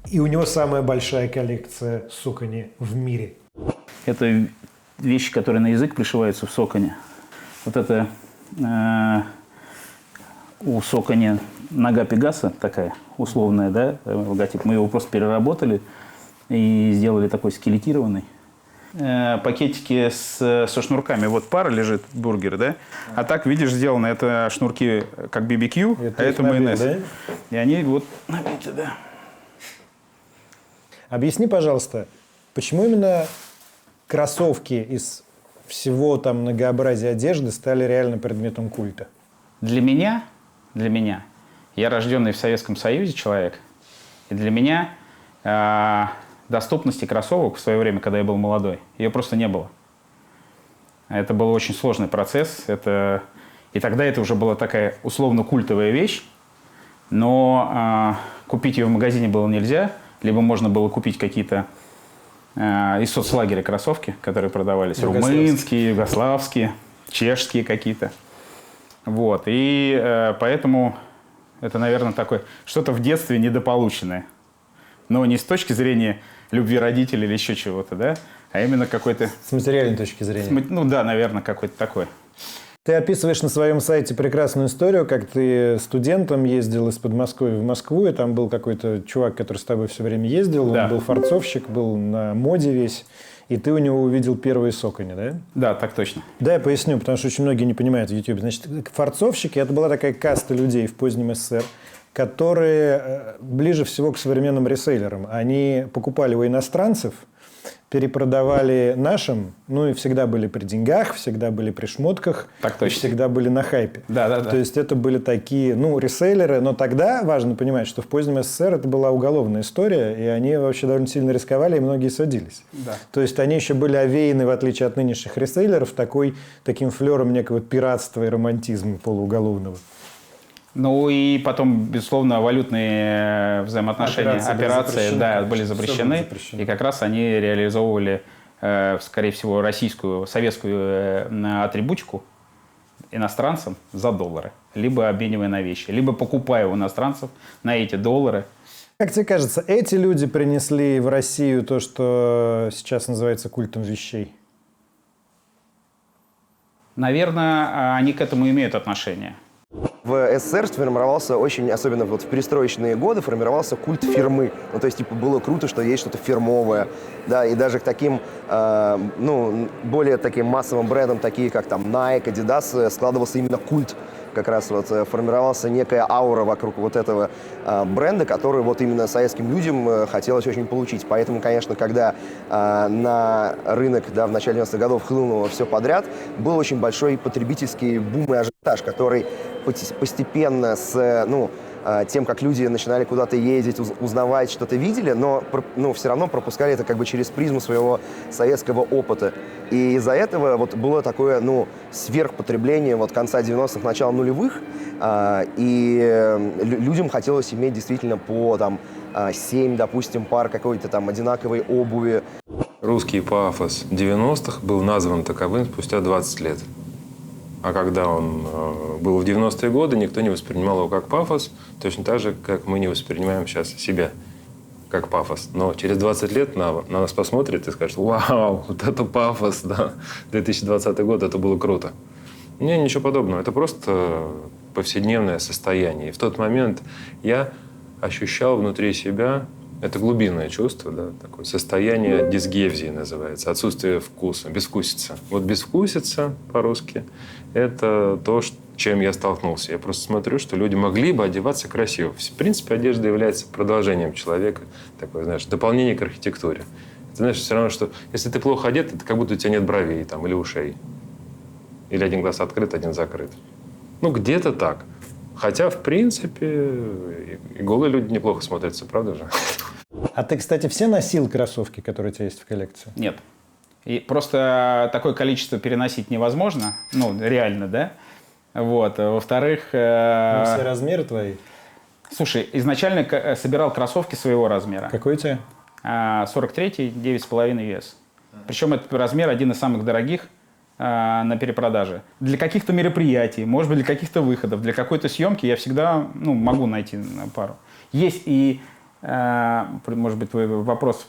И у него самая большая коллекция Сукани в мире. Это вещи, которые на язык пришиваются в Соконе. Вот это у Сокони нога Пегаса такая условная, да, логотип. Мы его просто переработали и сделали такой скелетированный. Пакетики со шнурками. Вот пара лежит, бургер, да? А так, видишь, сделано, это шнурки как BBQ, а это майонез. Да? И они вот набиты, да. Объясни, пожалуйста, Почему именно кроссовки из всего там многообразия одежды стали реально предметом культа? Для меня, я рожденный в Советском Союзе человек, и для меня доступности кроссовок в свое время, когда я был молодой, ее просто не было. Это был очень сложный процесс, и тогда это уже была такая условно-культовая вещь, но купить ее в магазине было нельзя, либо можно было купить какие-то из соцлагеря кроссовки, которые продавались, румынские, югославские, чешские какие-то. Вот, и поэтому это, наверное, такое что-то в детстве недополученное. Но не с точки зрения любви родителей или еще чего-то, да, а именно какой-то... С материальной точки зрения. Ну да, наверное, какой-то такой. Ты описываешь на своем сайте прекрасную историю, как ты студентом ездил из Подмосковья в Москву, и там был какой-то чувак, который с тобой все время ездил, он был форцовщик, был на моде весь, и ты у него увидел первые сокони, да? Да, так точно. Да, я поясню, потому что очень многие не понимают в YouTube. Значит, форцовщики – это была такая каста людей в позднем СССР, которые ближе всего к современным ресейлерам. Они покупали у иностранцев, перепродавали нашим, ну и всегда были при деньгах, всегда были при шмотках, всегда были на хайпе. Да. То есть это были такие, ресейлеры, но тогда важно понимать, что в позднем СССР это была уголовная история, и они вообще довольно сильно рисковали, и многие садились. Да. То есть они еще были овеяны, в отличие от нынешних ресейлеров, таким флером некого пиратства и романтизма полууголовного. Ну и потом, безусловно, валютные взаимоотношения, операции были запрещены. И как раз они реализовывали, скорее всего, российскую, советскую атрибутику иностранцам за доллары. Либо обменивая на вещи, либо покупая у иностранцев на эти доллары. Как тебе кажется, эти люди принесли в Россию то, что сейчас называется культом вещей? Наверное, они к этому имеют отношение. В СССР сформировался очень, особенно вот в перестроечные годы, формировался культ фирмы. Ну, то есть, было круто, что есть что-то фирмовое. Да, и даже к таким, более таким массовым брендам, такие как там Nike, Adidas, складывался именно культ. Как раз вот формировалась некая аура вокруг вот этого бренда, который вот именно советским людям хотелось очень получить. Поэтому, конечно, когда на рынок в начале 90-х годов хлынуло все подряд, был очень большой потребительский бум и ажиотаж, который постепенно с тем, как люди начинали куда-то ездить, узнавать, что-то видели, но все равно пропускали это как бы через призму своего советского опыта. И из-за этого вот было такое, сверхпотребление вот конца 90-х, начала нулевых, и людям хотелось иметь действительно по 7, допустим, пар какой-то там одинаковой обуви. Русский пафос 90-х был назван таковым спустя 20 лет. А когда он был в 90-е годы, никто не воспринимал его как пафос, точно так же, как мы не воспринимаем сейчас себя как пафос. Но через 20 лет на нас посмотрят и скажут: вау, вот это пафос, да, 2020 год, это было круто. Нет, ничего подобного, это просто повседневное состояние. И в тот момент я ощущал внутри себя, это глубинное чувство, да, такое состояние дисгевзии называется, отсутствие вкуса, безвкусица. Вот безвкусица по-русски – это то, чем я столкнулся. Я просто смотрю, что люди могли бы одеваться красиво. В принципе, одежда является продолжением человека, такое, знаешь, дополнение к архитектуре. Ты знаешь, все равно, что если ты плохо одет, это как будто у тебя нет бровей там, или ушей. Или один глаз открыт, один закрыт. Где-то так. Хотя, в принципе, и голые люди неплохо смотрятся, правда же? А ты, кстати, все носил кроссовки, которые у тебя есть в коллекции? Нет. И просто такое количество переносить невозможно. Реально, да? Вот. Во-вторых... все размеры твои? Слушай, изначально собирал кроссовки своего размера. Какой у тебя? 43-й, 9,5 вес. Причем этот размер один из самых дорогих на перепродаже. Для каких-то мероприятий, может быть, для каких-то выходов, для какой-то съемки я всегда могу найти пару. Есть и, может быть, твой вопрос,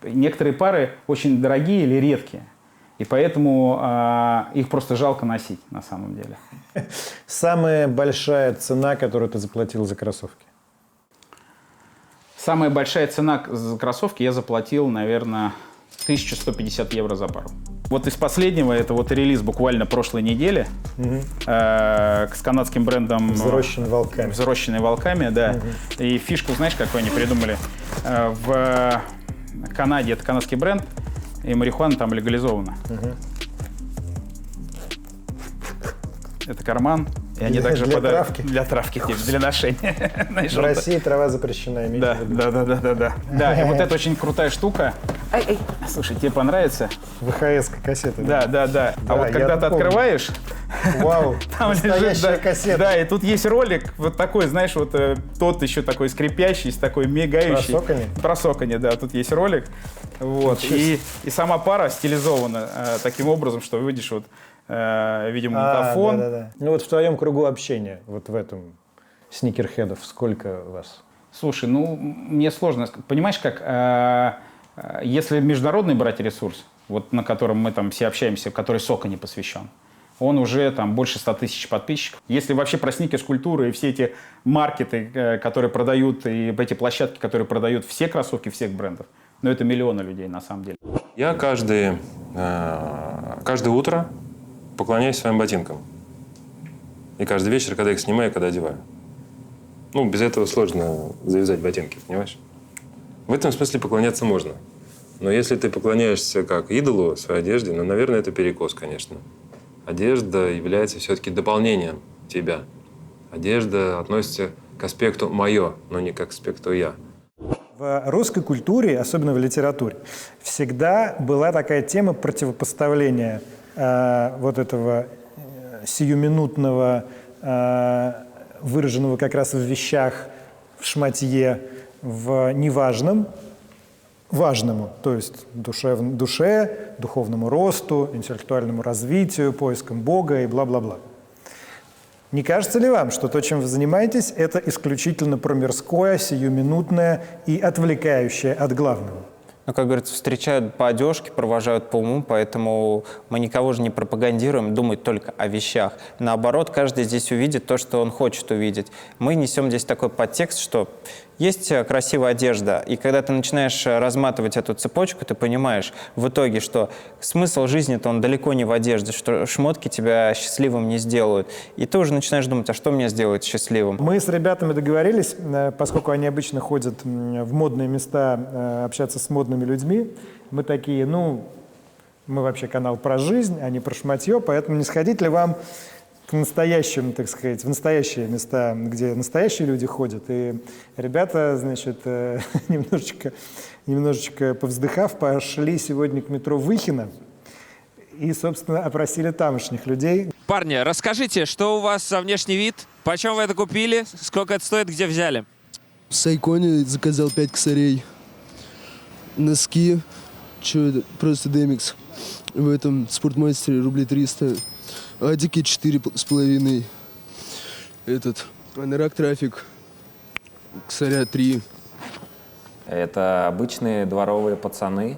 некоторые пары очень дорогие или редкие, и поэтому их просто жалко носить на самом деле. Самая большая цена, которую ты заплатил за кроссовки? Самая большая цена за кроссовки я заплатил, наверное, 1150 евро за пару. Вот из последнего, это вот релиз буквально прошлой недели с канадским брендом «Взросшими волками». «Взросшими волками», да. И фишку, знаешь, какую они придумали? Канаде это канадский бренд, и марихуана там легализована. Это карман. И они также для травки? Для травки, для ношения. В России трава запрещена. Да. Да, и вот это очень крутая штука. Слушай, тебе понравится? ВХС-кассета. Да. А вот когда ты открываешь... Вау, там настоящая кассета. Да, и тут есть ролик вот такой, знаешь, вот тот еще такой скрипящий, такой мигающий. Про соконе? Про соконе, да, тут есть ролик. Вот. И сама пара стилизована таким образом, что видишь вот, видимо, мутафон. Да. Ну вот в твоем кругу общения, вот в этом сникерхедов, сколько вас? Слушай, ну, мне сложно. Понимаешь, как, если международный брать ресурс, вот на котором мы там все общаемся, который Соконе посвящен, он уже там больше 100 тысяч подписчиков. Если вообще про сникерс-культуру и все эти маркеты, которые продают, и эти площадки, которые продают все кроссовки всех брендов, ну, это миллионы людей на самом деле. Я каждое утро поклоняюсь своим ботинкам. И каждый вечер, когда их снимаю, когда одеваю. Ну, без этого сложно завязать ботинки, понимаешь? В этом смысле поклоняться можно. Но если ты поклоняешься как идолу своей одежде, ну, наверное, это перекос, конечно. Одежда является все-таки дополнением тебя. Одежда относится к аспекту «моё», но не к аспекту «я». В русской культуре, особенно в литературе, всегда была такая тема противопоставления вот этого сиюминутного, выраженного как раз в вещах, в шматье, в неважном, важному, то есть душе, духовному росту, интеллектуальному развитию, поискам Бога и бла-бла-бла. Не кажется ли вам, что то, чем вы занимаетесь, это исключительно про мирское, сиюминутное и отвлекающее от главного? Ну, как говорится, встречают по одежке, провожают по уму, поэтому мы никого же не пропагандируем думать только о вещах. Наоборот, каждый здесь увидит то, что он хочет увидеть. Мы несем здесь такой подтекст, что есть красивая одежда, и когда ты начинаешь разматывать эту цепочку, ты понимаешь в итоге, что смысл жизни-то он далеко не в одежде, что шмотки тебя счастливым не сделают. И ты уже начинаешь думать, а что меня сделает счастливым? Мы с ребятами договорились, поскольку они обычно ходят в модные места общаться с модными людьми, мы такие, ну, мы вообще канал про жизнь, а не про шматье, поэтому не сходить ли вам к настоящим, так сказать, в настоящие места, где настоящие люди ходят. И ребята, значит, немножечко повздыхав, пошли сегодня к метро Выхино и, собственно, опросили тамошних людей. Парни, расскажите, что у вас за внешний вид? Почем вы это купили? Сколько это стоит? Где взяли? В Сайконе заказал 5 косарей. Носки. Что это? Просто демикс. В этом спортмастере рублей 300. Адики 4,5. Этот. Анорак трафик. Косаря 3. Это обычные дворовые пацаны,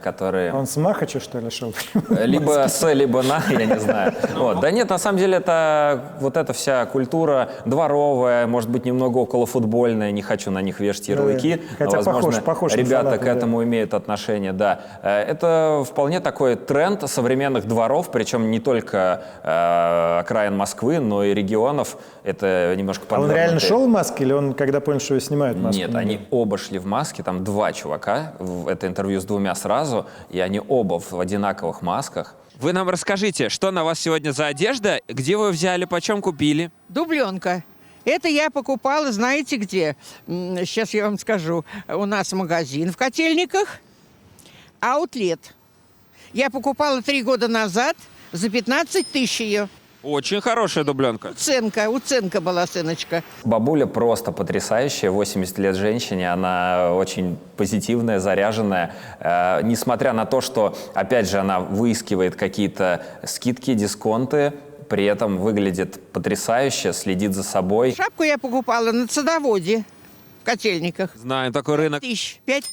которые... Он с Махача, что ли, шел? Либо с, либо на, я не знаю. Вот. Да нет, на самом деле это вот эта вся культура дворовая, может быть, немного околофутбольная, не хочу на них вешать ярлыки. Хотя возможно, похож ребята на к этому имеют отношение, да. Это вполне такой тренд современных дворов, причем не только окраин Москвы, но и регионов. Это немножко подвернутые. Он реально шел в маске или он, когда понял, что его снимают маску? Нет, они оба шли в маске, там два чувака, это интервью с двумя сразу, и они оба в одинаковых масках. Вы нам расскажите, что на вас сегодня за одежда, где вы взяли, почем купили? Дубленка. Это я покупала, знаете где? Сейчас я вам скажу. У нас магазин в Котельниках, аутлет. Я покупала 3 года назад за 15 тысяч ее. Очень хорошая дубленка. Уценка была, сыночка. Бабуля просто потрясающая, 80 лет женщине, она очень позитивная, заряженная. Несмотря на то, что, опять же, она выискивает какие-то скидки, дисконты, при этом выглядит потрясающе, следит за собой. Шапку я покупала на садоводе в Котельниках. Знаем такой рынок. 5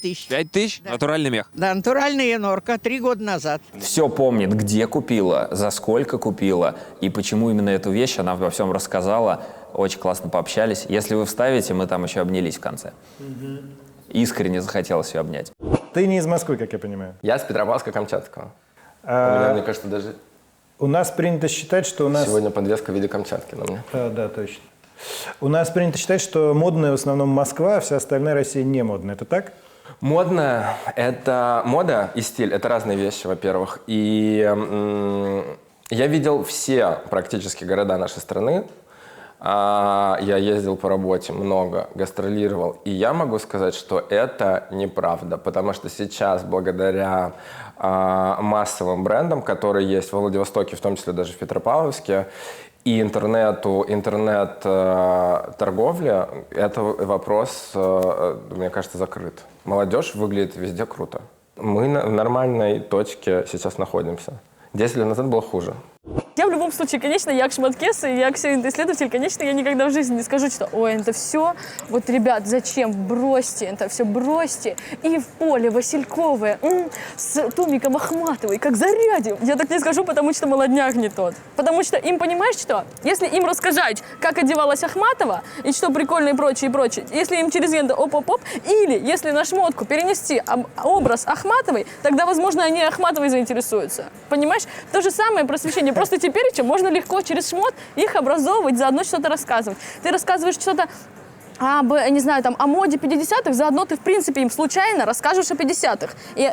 тысяч. 5 тысяч? Да. Натуральный мех? Да, натуральная норка, 3 года назад. Все помнит, где купила, за сколько купила и почему именно эту вещь, она во всем рассказала. Очень классно пообщались. Если вы вставите, мы там еще обнялись в конце. Искренне захотелось ее обнять. Ты не из Москвы, как я понимаю. Я с Петропавловска-Камчатского. У меня, мне кажется, даже... У нас принято считать, что у нас... Сегодня подвеска в виде Камчатки на мне. Да, точно. У нас принято считать, что модная в основном Москва, а вся остальная Россия не модная. Это так? Мода и стиль – это разные вещи, во-первых. И я видел все практически города нашей страны. Я ездил по работе много, гастролировал. И я могу сказать, что это неправда. Потому что сейчас, благодаря массовым брендам, которые есть в Владивостоке, в том числе даже в Петропавловске, и интернет-торговля, это вопрос, мне кажется, закрыт. Молодежь выглядит везде круто. Мы в нормальной точке сейчас находимся. 10 лет назад было хуже. Я в любом случае, конечно, я шматкес, и я исследователь, конечно, я никогда в жизни не скажу, что, ой, это все, вот, ребят, зачем, бросьте, это все бросьте, и в поле Васильковое, с Томиком Ахматовой, как зарядим. Я так не скажу, потому что молодняк не тот. Потому что им, понимаешь, что, если им рассказать, как одевалась Ахматова, и что прикольно и прочее, если им через ленту оп-оп-оп, или если на шмотку перенести образ Ахматовой, тогда, возможно, они Ахматовой заинтересуются. Понимаешь? То же самое просвещение. Просто теперь можно легко через шмот их образовывать, заодно что-то рассказывать. Ты рассказываешь что-то о моде 50-х, заодно ты, в принципе, им случайно расскажешь о 50-х. И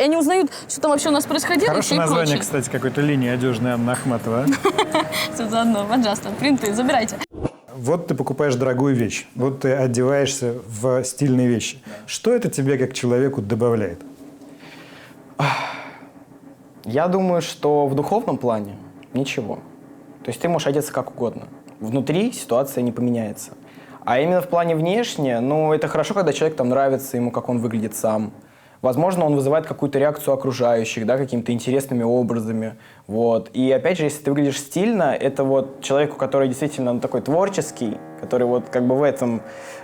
они узнают, что там вообще у нас происходило. Хорошее название, кстати, какой-то линии одежной Анна Ахматова. Все заодно, пожалуйста, принты, забирайте. Вот ты покупаешь дорогую вещь, вот ты одеваешься в стильные вещи. Что это тебе как человеку добавляет? Я думаю, что в духовном плане ничего. То есть ты можешь одеться как угодно. Внутри ситуация не поменяется. А именно в плане внешне, это хорошо, когда человек там нравится ему, как он выглядит сам. Возможно, он вызывает какую-то реакцию окружающих, да, какими-то интересными образами. Вот. И опять же, если ты выглядишь стильно, это вот человеку, который действительно такой творческий, который вот как бы в этом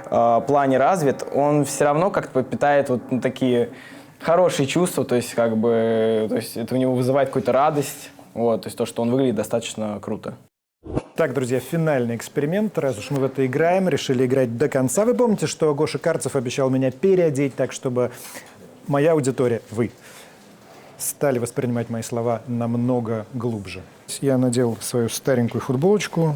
плане развит, он все равно как-то питает вот такие хорошие чувства, то есть это у него вызывает какую-то радость, вот, то есть то, что он выглядит достаточно круто. Так, друзья, финальный эксперимент. Раз уж мы в это играем, решили играть до конца. Вы помните, что Гоша Карцев обещал меня переодеть так, чтобы моя аудитория, вы, стали воспринимать мои слова намного глубже. Я надел свою старенькую футболочку,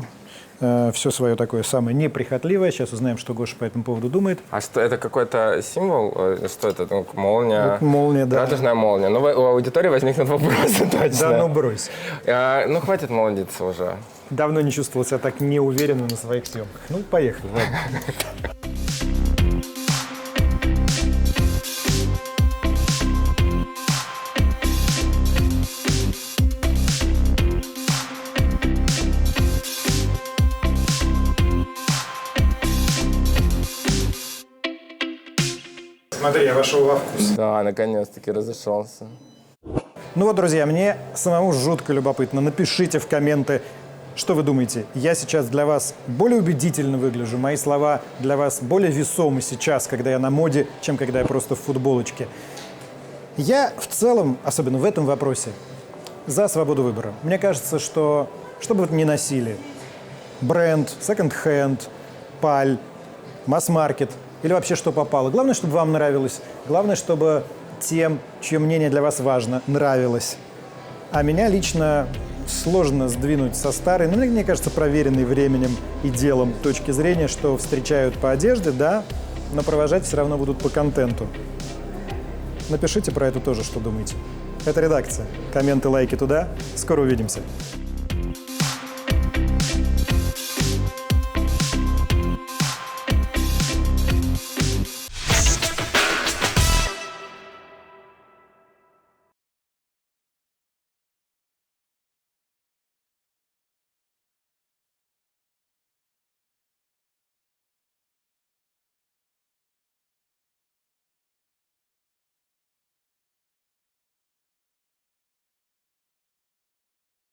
все свое такое самое неприхотливое. Сейчас узнаем, что Гоша по этому поводу думает. А что, это какой-то символ? Что это? Молния? Вот молния, да. Радужная молния. Ну, у аудитории возникнут вопросы точно. Да, брось. Хватит молодиться уже. Давно не чувствовал себя так неуверенно на своих съемках. Поехали. Ладно. Смотри, я вошел во вкус. Да, наконец-таки разошелся. Друзья, мне самому жутко любопытно. Напишите в комменты, что вы думаете. Я сейчас для вас более убедительно выгляжу. Мои слова для вас более весомы сейчас, когда я на моде, чем когда я просто в футболочке. Я в целом, особенно в этом вопросе, за свободу выбора. Мне кажется, что бы вы ни носили, бренд, секонд-хенд, паль, масс-маркет или вообще что попало. Главное, чтобы вам нравилось. Главное, чтобы тем, чье мнение для вас важно, нравилось. А меня лично сложно сдвинуть со старой, мне кажется, проверенной временем и делом точки зрения, что встречают по одежде, да, но провожать все равно будут по контенту. Напишите про это тоже, что думаете. Это редакция. Комменты, лайки туда. Скоро увидимся.